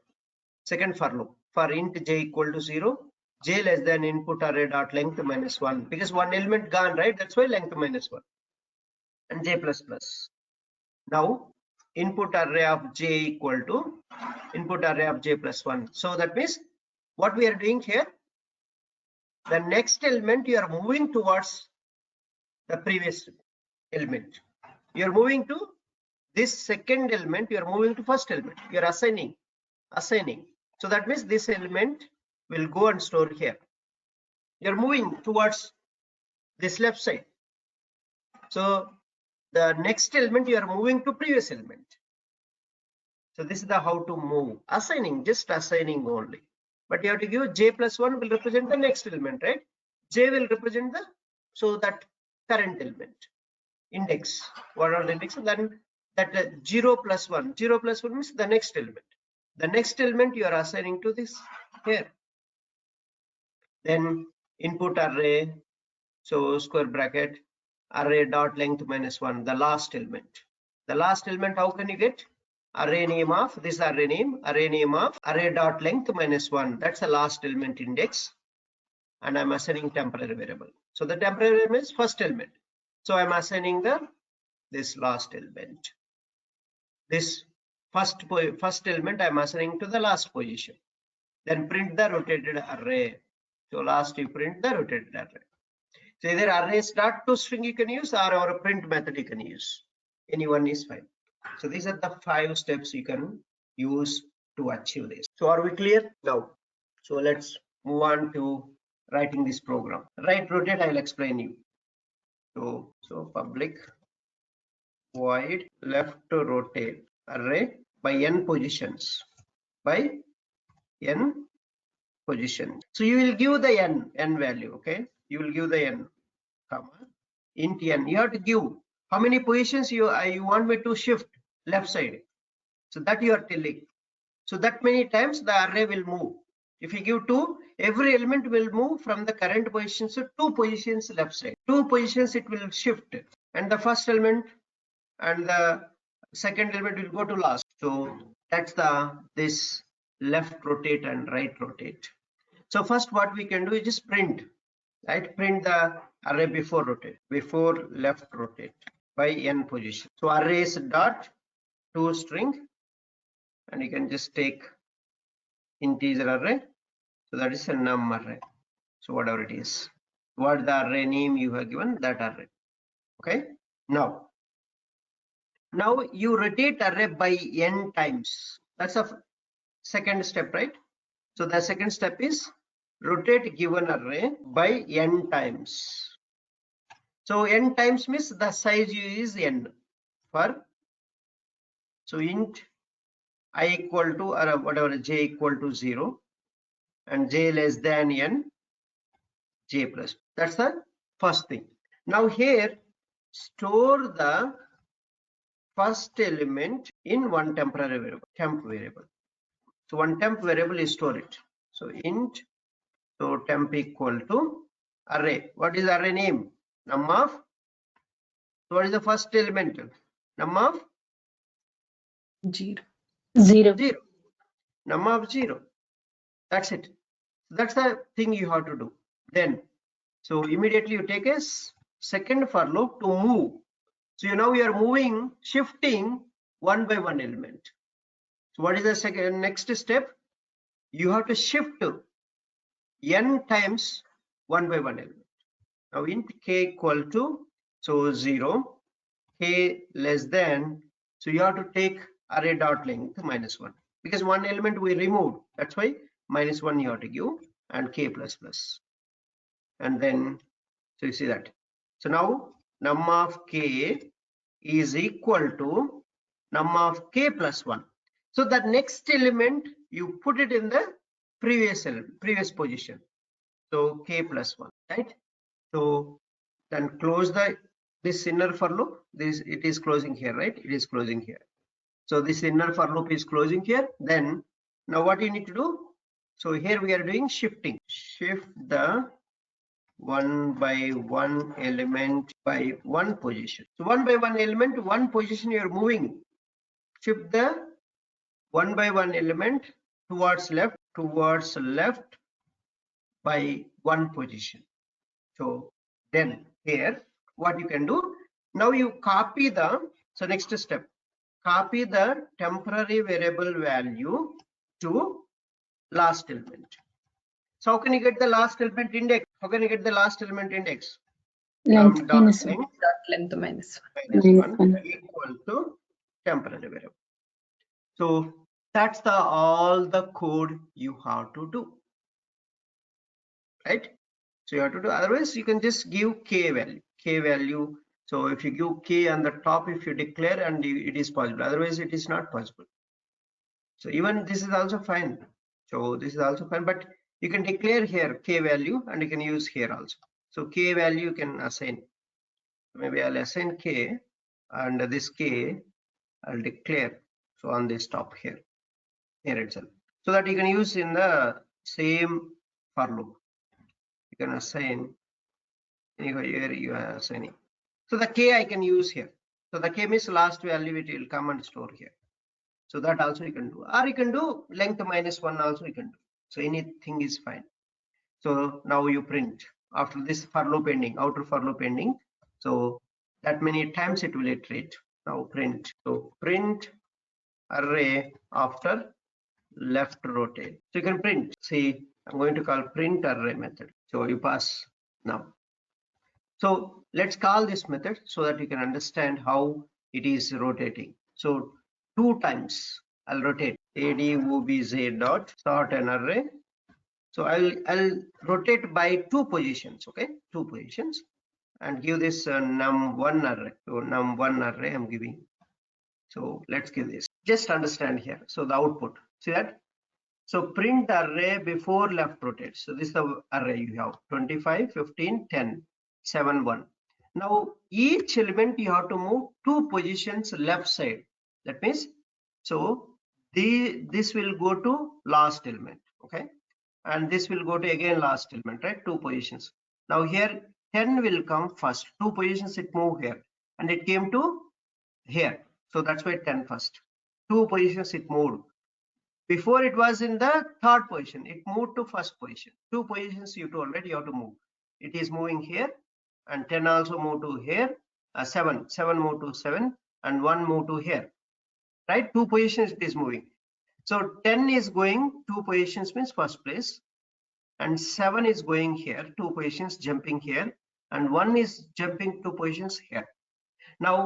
second for loop. For int j equal to 0, j less than input array dot length minus 1. Because one element gone, right? That's why length minus 1. And j plus plus. Now input array of j equal to input array of j plus 1. So that means what we are doing here, the next element you are moving towards the previous element. You are moving to this second element, you are moving to first element. You are assigning. So that means this element will go and store here. You are moving towards this left side. So the next element you are moving to previous element. So this is the how to move. Assigning, just assigning only. But you have to give j plus 1 will represent the next element, right? J will represent that current element. Index. What are the index? Then that 0 plus 1. 0 plus 1 means the next element. The next element you are assigning to this here. Then input array, so square bracket, array dot length minus 1, the last element. The last element, how can you get? array name of this array name of array dot length minus 1. That's the last element index, and I'm assigning temporary variable. So the temporary variable is first element. So I'm assigning this last element. This first element I'm assigning to the last position. Then print the rotated array. So last you print the rotated array. So either arrays dot toString you can use, or our print method you can use. Any one is fine. So these are the 5 steps you can use to achieve this. So are we clear now? So let's move on to writing this program. Write rotate, I'll explain you. So public void left to rotate array by n positions, by n position. So you will give the n value, okay? You will give the n, comma, int n. You have to give how many positions you want me to shift left side. So that you are telling. So that many times the array will move. If you give 2, every element will move from the current position to 2 positions left side. 2 positions it will shift, and the first element and the second element will go to last. So that's this left rotate and right rotate. So first what we can do is just print, right? Print the array before rotate, before left rotate by n position. So arrays dot toString, and you can just take integer array. So that is a num array. So whatever it is, what the array name you have given, that array. Okay. Now you rotate array by n times. That's a second step, right? So the second step is rotate given array by n times. So n times means the size is n for. So int I equal to, or whatever, j equal to 0, and j less than n, j plus. That's the first thing. Now here store the first element in one temporary variable, temp variable. So one temp variable is store it. So int, so temp equal to array. What is array name? Num of. So what is the first element? Num of 0. 0. Num of 0. That's it. That's the thing you have to do. Then, so immediately you take a second for loop to move. So now you are moving, shifting one by one element. So what is the next step? You have to shift n times one by one element. Now int k equal to, so 0, k less than, so you have to take array dot length minus 1, because one element we removed. That's why minus 1 you have to give, and k plus plus. And then, so you see that. So now num of k is equal to num of k plus 1. So that next element you put it in the previous position. So k plus 1, right? So then close this inner for loop. It is closing here, right? It is closing here. So this inner for loop is closing here. Then now what you need to do? So here we are doing shifting. Shift the one by one element by one position. So one by one element, one position you are moving. Shift the one by one element towards left by one position. So then here what you can do, now you copy so next step, copy the temporary variable value to last element. So how can you get the last element index? How can you get the last element index? Length minus 1. Length minus 1 equal to temporary variable. So that's all the code you have to do, right? So you have to do, otherwise you can just give k value. So if you give k on the top, if you declare, and it is possible, otherwise it is not possible. So even this is also fine. So this is also fine, but you can declare here k value, and you can use here also. So k value you can assign. Maybe I'll assign k, and this k I'll declare. So on this top here itself, so that you can use in the same for loop. You can assign here, you are assigning. So the k I can use here. So the k means last value, it will come and store here. So that also you can do, or you can do length -1 also you can do. So anything is fine. So now you print after this for loop ending, outer for loop ending. So that many times it will iterate. Now print. So print array after left rotate. So you can print. See, I'm going to call print array method. So you pass now. So let's call this method so that you can understand how it is rotating. So 2 times I'll rotate adobz dot sort an array. So I'll rotate by 2 positions, okay, 2 positions, and give this num1 array. So num1 array I'm giving. So let's give this. Just understand here. So the output, see that. So print array before left rotate. So this is the array you have 25, 15, 10, 7, 1. Now each element you have to move 2 positions left side. That means, so this will go to last element, okay, and this will go to again last element, right? 2 positions. Now here 10 will come first. 2 positions it moved here, and it came to here. So that's why 10 first. 2 positions it moved. Before it was in the 3rd position, it moved to 1st position. 2 positions you already have to move. It is moving here, and 10 also move to here. 7 move to 7, and 1 move to here. Right? 2 positions it is moving. So 10 is going 2 positions means first place, and 7 is going here 2 positions jumping here, and 1 is jumping 2 positions here. Now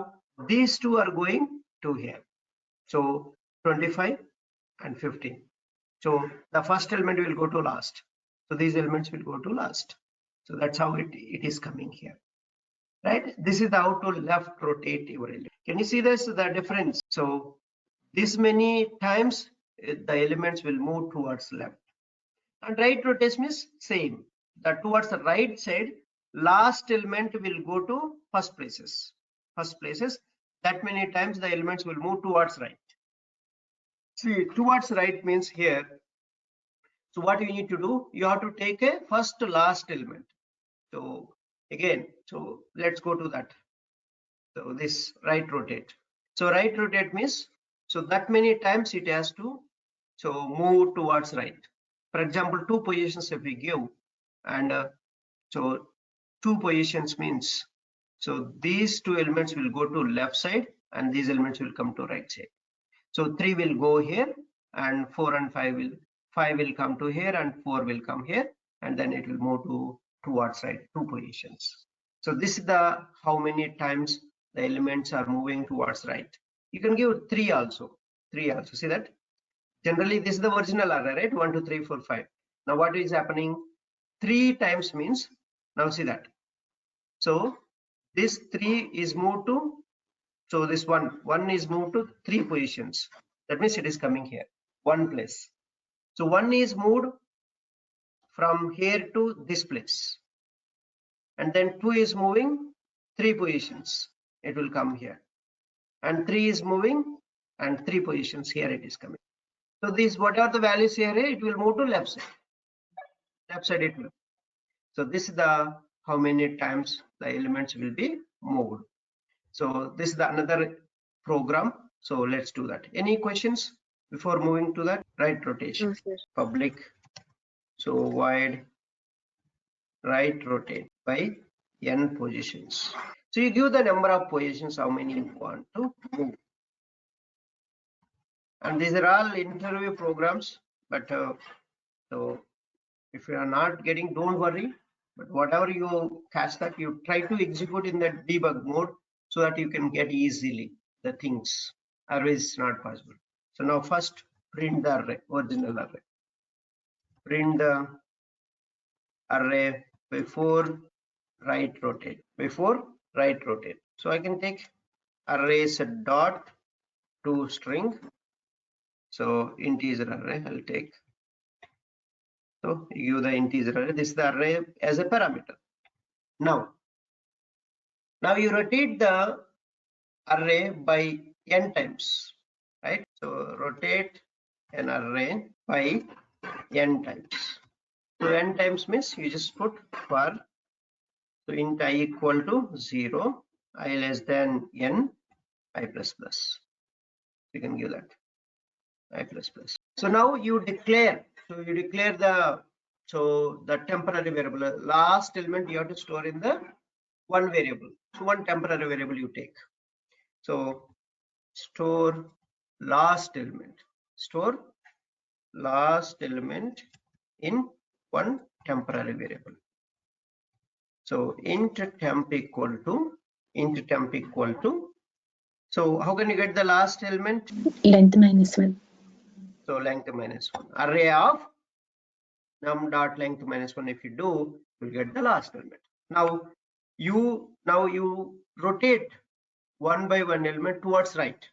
these 2 are going to here. So 25 and 15. So the first element will go to last. So these elements will go to last. So that's how it is coming here, right? This is how to left rotate your element. Can you see this, the difference? So this many times the elements will move towards left, and right rotation is same. That towards the right side, last element will go to first places. That many times the elements will move towards right. See, towards right means here. So what you need to do, you have to take a first to last element. So again, so let's go to that. So this right rotate. So right rotate means, so that many times it has to so move towards right. For example, 2 positions if we give, and so 2 positions means, so these 2 elements will go to left side, and these elements will come to right side. So 3 will go here, and 4 and 5 will come to here, and 4 will come here, and then it will move to towards right 2 positions. So this is the how many times the elements are moving towards right. You can give 3 also. See that? Generally this is the original array, right? 1 2 3 4 5. Now what is happening? 3 times means, now see that. So this 3 is moved to, so this one is moved to 3 positions. That means it is coming here, 1 place. So 1 is moved from here to this place, and then 2 is moving 3 positions. It will come here, and 3 is moving and 3 positions here it is coming. So these, what are the values here? It will move to left side. It will. So this is the how many times the elements will be moved. So this is the another program. So let's do that. Any questions before moving to that? Right rotation. No, sir. Public. So void right rotate by n positions. So you give the number of positions, how many you want to move. And these are all interview programs, but so if you are not getting, don't worry, but whatever you catch that, you try to execute in that debug mode so that you can get easily the things. Otherwise it's not possible. So now first print the array, original array. Print the array before right rotate. So I can take arrays dot to string. So integer array I'll take. So you give the integer array. This is the array as a parameter. Now you rotate the array by n times, right? So rotate an array by n times. So n times means you just put for, so int I equal to 0, I less than n, I plus plus. You can give that. I plus plus. So now you declare. So you declare the temporary variable. Last element you have to store in the one variable. So one temporary variable you take. So store last element. Store last element in one temporary variable. So int temp equal to. So how can you get the last element? Length -1. So length -1. Array of num dot length -1. If you do, you'll get the last element. Now you rotate one by one element towards right.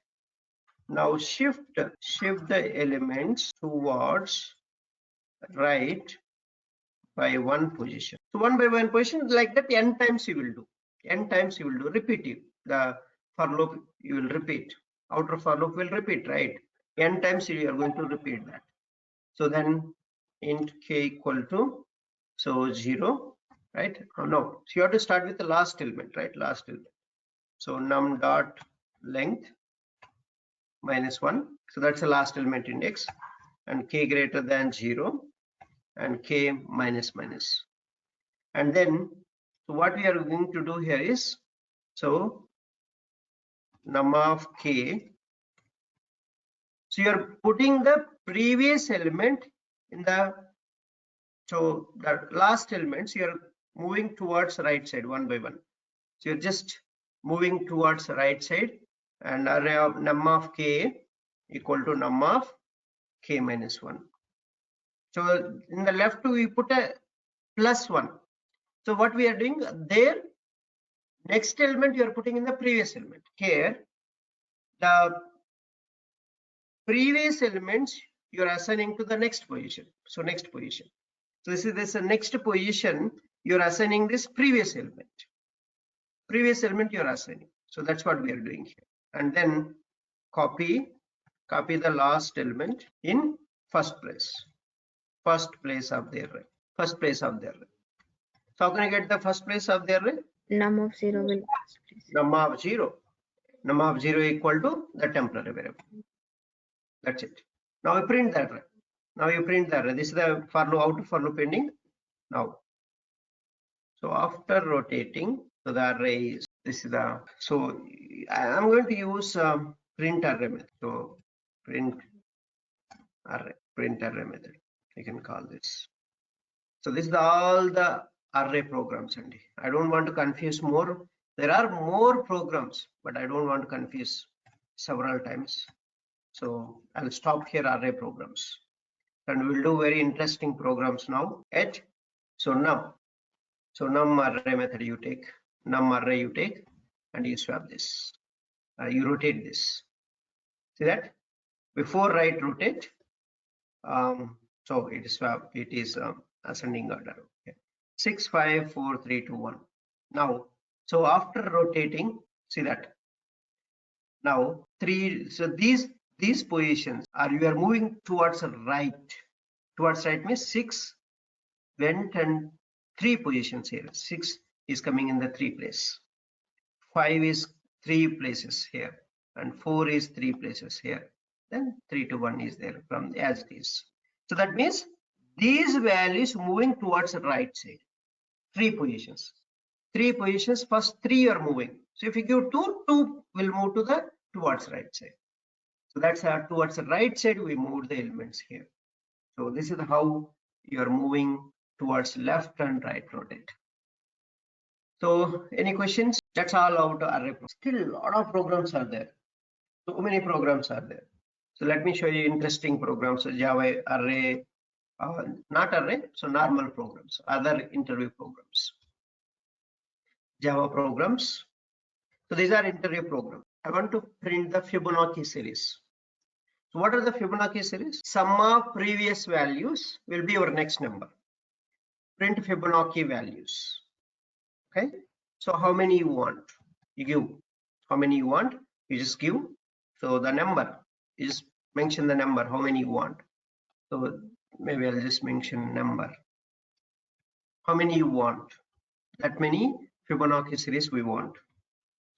Now shift the elements towards right by one position. So one by one position, like that n times you will do. N times you will do. Repeat the for loop you will repeat. Outer for loop will repeat, right? N times you are going to repeat that. So then int k equal to 0, right? Oh, no, so you have to start with the last element, right? Last element. So num dot length -1. So that's the last element index, and k greater than 0 and k minus minus. And then so what we are going to do here is, so num of k. So you are putting the previous element in the, so the last elements you are moving towards right side one by one. So you're just moving towards the right side, and array of num of k equal to num of k minus 1. So in the left we put a +1. So what we are doing there, next element you are putting in the previous element. Here the previous elements you are assigning to the next position. So next position. So this is the next position you are assigning this previous element. Previous element you are assigning. So that's what we are doing here. And then copy the last element in first place of the array. First place of the array. So how can I get the first place of the array? Num of 0 will first place. Num of 0. Num of 0 equal to the temporary variable. That's it. Now we print that array. Now you print the array. This is the for loop, outer for loop ending. Now, so after rotating, so the array is, this is the, so I'm going to use print array method. So print array method, you can call this. So this is all the array programs, and I don't want to confuse more. There are more programs, but I don't want to confuse several times. So I'll stop here array programs, and we'll do very interesting programs now. So num array method you take, num array you take, and you swap this. You rotate this. See that? Before right rotate. So it is swap. It is ascending order. Okay. 6, 5, 4, 3, 2, 1. Now, so after rotating, see that. Now 3. So these positions are, you are moving towards right. Towards right means 6 went and 3 positions here. 6 is coming in the 3 place. 5 is 3 places here, and 4 is 3 places here. Then 3 to 1 is there from as it is. So that means these values moving towards the right side. 3 positions. 3 positions, first 3 are moving. So if you give 2, 2 will move to the towards right side. So that's how towards the right side we moved the elements here. So this is how you are moving towards left and right rotate. So any questions? That's all out array. Still a lot of programs are there. So many programs are there. So let me show you interesting programs. So Java array, not array, so normal programs, other interview programs. Java programs. So these are interview programs. I want to print the Fibonacci series. So what are the Fibonacci series? Sum of previous values will be your next number. Print Fibonacci values. Okay. So how many you want? You give. How many you want? You just give. So the number, you just mention the number, how many you want. So maybe I'll just mention number. How many you want? That many Fibonacci series we want.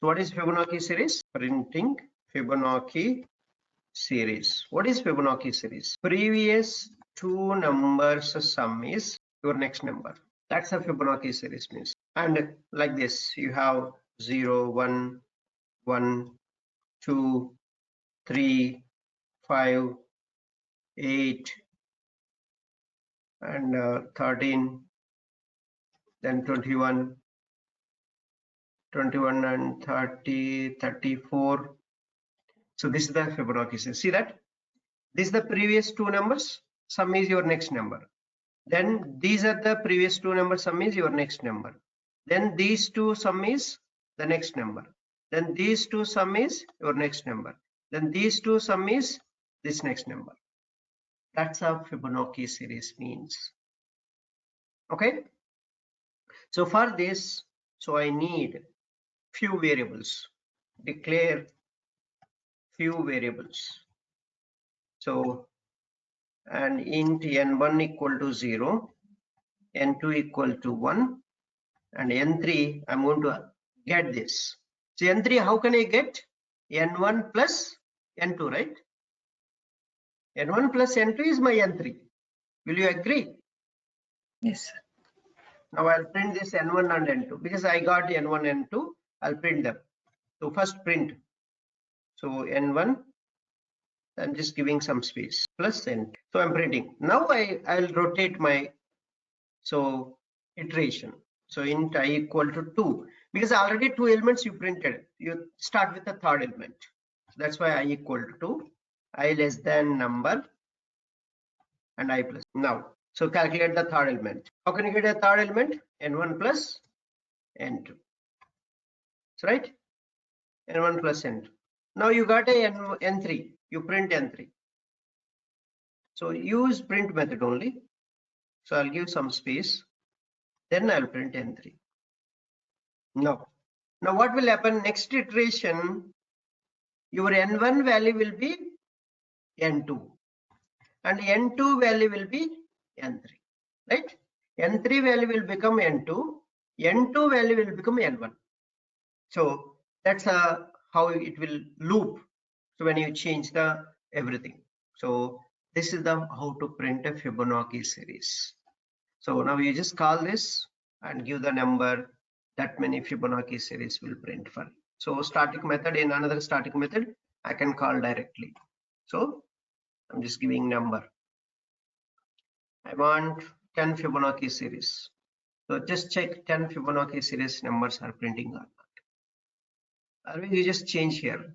So what is Fibonacci series? Printing Fibonacci series. What is Fibonacci series? Previous two numbers sum is your next number. That's a Fibonacci series means. And like this, you have 0, 1, 1, 2, 3, 5, 8, and 13, then 21, 21 and 30, 34. So this is the Fibonacci series. See that? This is the previous two numbers, sum is your next number. Then these are the previous two numbers, sum is your next number. Then these two sum is the next number. Then these two sum is your next number. Then these two sum is this next number. That's how Fibonacci series means. Okay. So for this, so I need few variables. Declare few variables. So and int n1 equal to 0, n2 equal to 1, and n3 I'm going to get this. So n3 how can I get? N1 plus n2, right? N1 plus n2 is my n3. Will you agree? Yes, sir. Now I'll print this n1 and n2 because I got n1 and n2. I'll print them. So first print. So n1, I'm just giving some space plus n2. So I'm printing. Now I'll rotate my iteration. So int I equal to 2 because already two elements you printed. You start with the third element. So that's why I equal to 2. I less than number and I plus. Now, so calculate the third element. How can you get a third element? N1 plus N2. That's right. N1 plus N2. Now you got a N3. You print N3. So use print method only. So I'll give some space. Then I'll print N3. Now what will happen? Next iteration, your N1 value will be N2 and N2 value will be N3, right? N3 value will become N2, N2 value will become N1. So that's how it will loop. So when you change the everything. So this is the how to print a Fibonacci series. So now you just call this and give the number. That many Fibonacci series will print for. So static method, in another static method, I can call directly. So I'm just giving number. I want 10 Fibonacci series. So just check 10 Fibonacci series numbers are printing or not. Otherwise you just change here.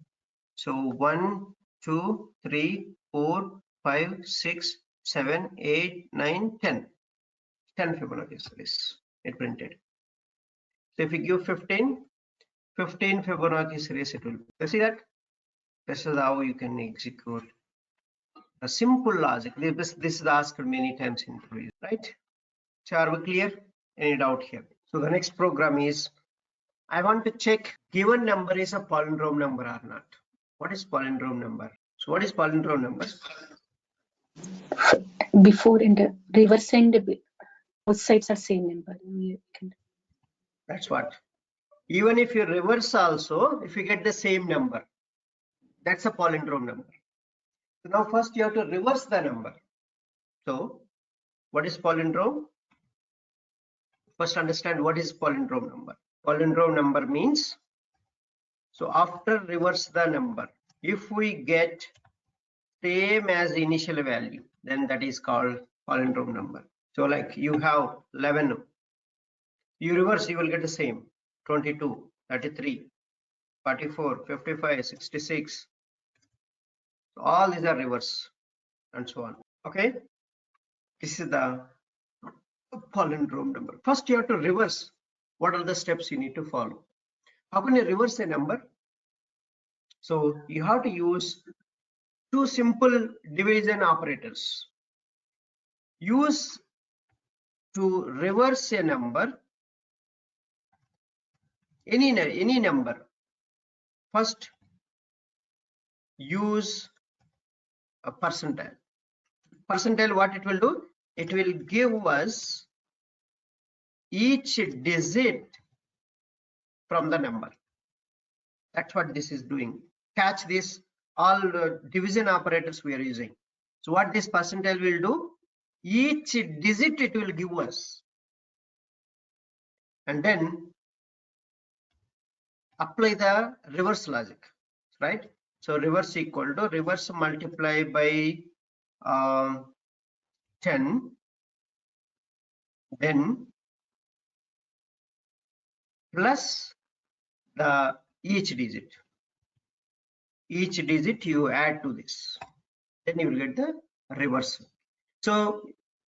So 1, 2, 3, 4, 5, 6, 7, 8, 9, 10. 10 Fibonacci series it printed. So if you give 15 Fibonacci series it will. You see that? This is how you can execute a simple logic. This is asked many times in interviews, right? So are we clear? Any doubt here? So the next program is I want to check given number is a palindrome number or not. What is palindrome number? So what is palindrome number? Before and reverse and both sides are same number. That's what. Even if you reverse also, if you get the same number, that's a palindrome number. So now first you have to reverse the number. So what is palindrome? First understand what is palindrome number. Palindrome number means, so after reverse the number, if we get same as the initial value, then that is called palindrome number. So like you have 11, you reverse, you will get the same 22, 33, 44, 55, 66. So all these are reverse and so on. Okay, this is the palindrome number. First you have to reverse. What are the steps you need to follow? How can you reverse a number? So you have to use two simple division operators. Use to reverse a number, any number. First use a percentile. Percentile, what it will do? It will give us each digit from the number. That's what this is doing. Catch this all division operators we are using. So what this percentile will do, each digit it will give us, and then apply the reverse logic, right? So reverse equal to reverse multiply by 10, then plus the each digit you add to this, then you will get the reverse. So,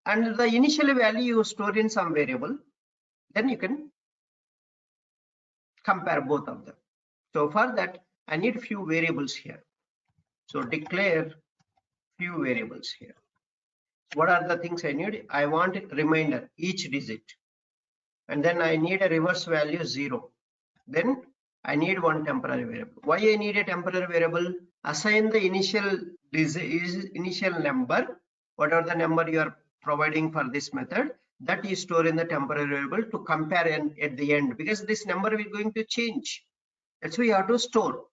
and the initial value you store in some variable, then you can compare both of them. So for that I need few variables here. So declare few variables here. What are the things I need? I want a remainder, each digit, and then I need a reverse value 0. Then I need one temporary variable. Why I need a temporary variable? Assign the initial number, whatever the number you are providing for this method, that you store in the temporary variable to compare at the end, because this number is going to change. That's why you have to store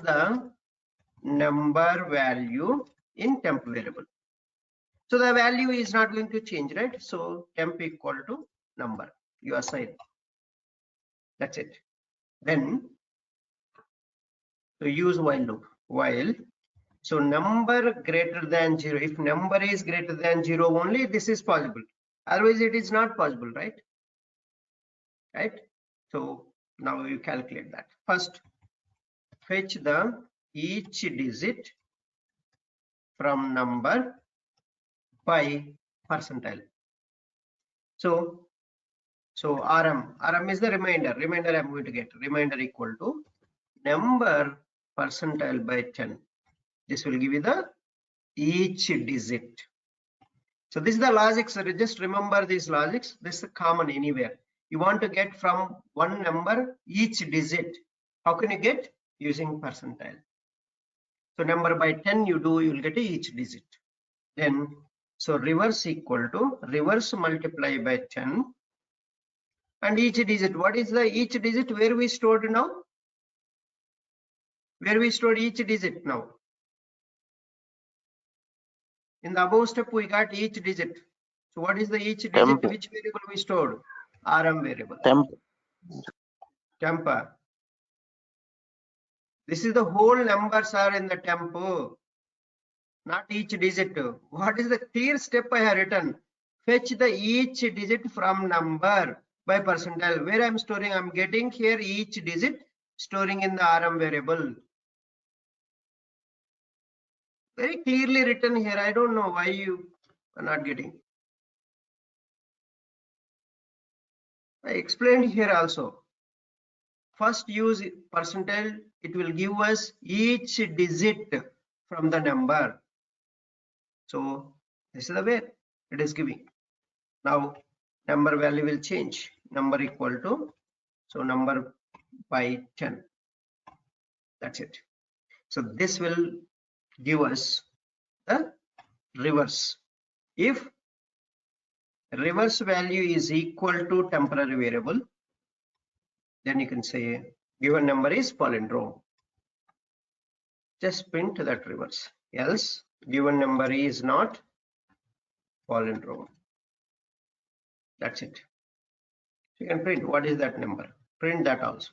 the number value in temp variable. So the value is not going to change, right? So temp equal to number you assign. That's it. Then to use while loop, while, so number greater than 0, if number is greater than 0 only, this is possible, otherwise it is not possible, right? So now you calculate that. First fetch the each digit from number by percentile. So RM is the remainder I'm going to get, remainder equal to number percentile by 10. This will give you the each digit. So this is the logic, sir. Just remember these logics. This is common anywhere. You want to get from one number each digit. How can you get? Using percentile. So number by 10 you will get each digit. Then so reverse equal to reverse multiply by 10 and each digit. What is the each digit? Where we stored now? Where we stored each digit now? In the above step we got each digit. So what is the each digit? Temp. Which variable we stored? RM variable. Temp. This is the whole numbers are in the temp, not each digit. What is the clear step I have written? Fetch the each digit from number by percentile. Where I'm storing, I'm getting here each digit, storing in the RM variable. Very clearly written here. I don't know why you are not getting. I explained here also. First use percentile, it will give us each digit from the number. So this is the way it is giving. Now number value will change. Number equal to, so number by 10. That's it. So this will give us the reverse. If reverse value is equal to temporary variable, then you can say given number is palindrome. Just print that reverse. Else given number is not palindrome. That's it. You can print what is that number. Print that also.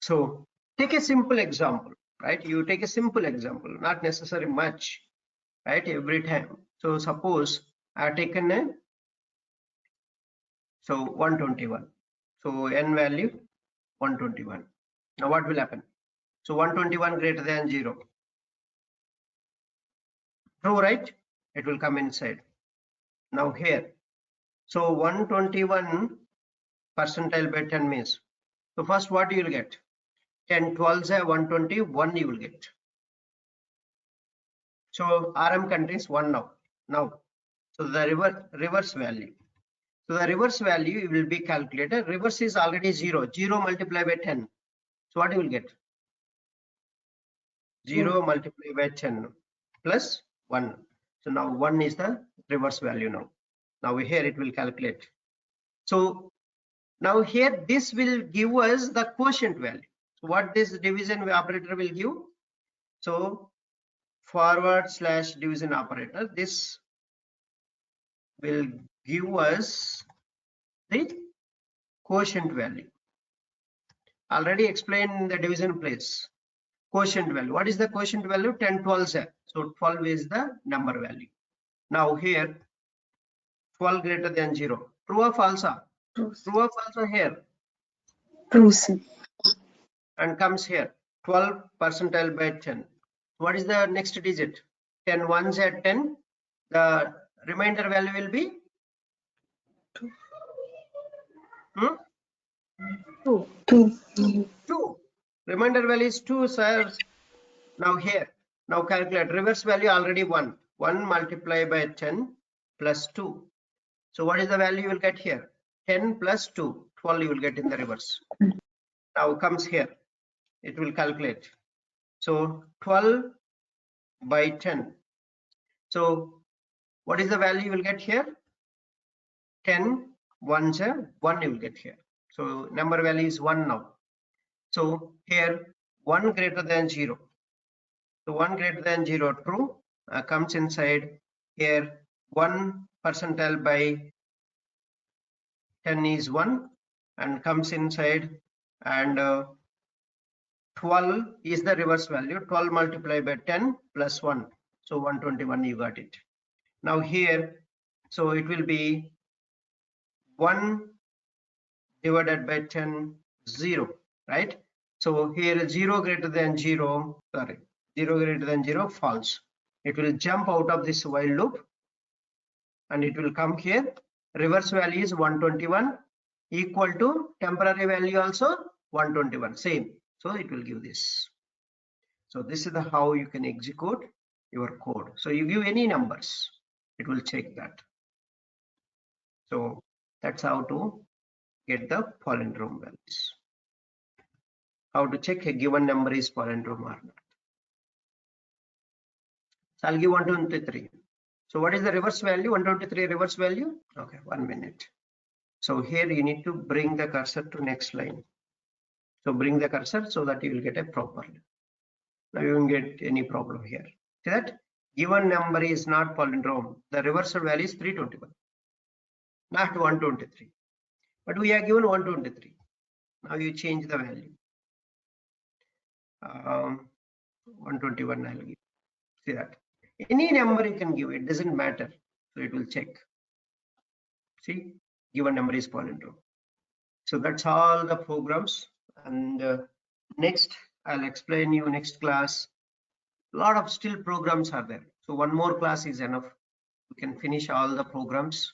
So take a simple example, right? You take a simple example, not necessary much, right? Every time. So suppose I have taken a 121. So n value 121. Now what will happen? So 121 greater than 0. True, right? It will come inside. Now here. So 121 percentile by 10 means. So first what you will get? 10 12s are 121 you will get. So RM contains 1 now. So the reverse value. So the reverse value will be calculated. Reverse is already 0. 0 multiplied by 10. So what you will get? 0 multiplied by 10 plus 1. So now 1 is the reverse value now. Now here it will calculate. So now here this will give us the quotient value. So what this division operator will give? So forward slash division operator, this will give us the quotient value. Already explained the division place. Quotient value. What is the quotient value? 10 12 sir. So 12 is the number value. Now here 12 greater than 0. True or false? True. True or false here? True, sir. And comes here 12 percentile by 10. What is the next digit? 10 ones at 10. The remainder value will be True. True. 2. Remainder value is 2, sir. Now here, now calculate reverse value already 1. 1 multiplied by 10 plus 2. So what is the value you will get here? 10 plus 2, 12 you will get in the reverse. Now comes here, it will calculate. So 12 by 10. So what is the value you will get here? 10 1s are 1 you will get here. So number value is 1 now. So here 1 greater than 0. So 1 greater than 0 true comes inside here. 1 percentile by 10 is 1 and comes inside, and 12 is the reverse value. 12 multiplied by 10 plus 1, so 121 you got it. Now here, so it will be 1 divided by 10 0, right? So here 0 greater than 0, sorry, 0 greater than 0 false. It will jump out of this while loop and it will come here. Reverse value is 121 equal to temporary value also 121, same. So it will give this. So this is the how you can execute your code. So you give any numbers, it will check that. So that's how to get the palindrome values. How to check a given number is palindrome or not. So I'll give 123. So what is the reverse value? 123 reverse value. Okay, 1 minute. So here you need to bring the cursor to next line. So bring the cursor so that you will get a proper. Now you won't get any problem here. See that given number is not palindrome. The reversal value is 321, not 123. But we are given 123. Now you change the value. 121 I'll give. See that any number you can give, it doesn't matter. So it will check. See, given number is palindrome. So that's all the programs. And next I'll explain you next class. A lot of still programs are there. So one more class is enough. We can finish all the programs.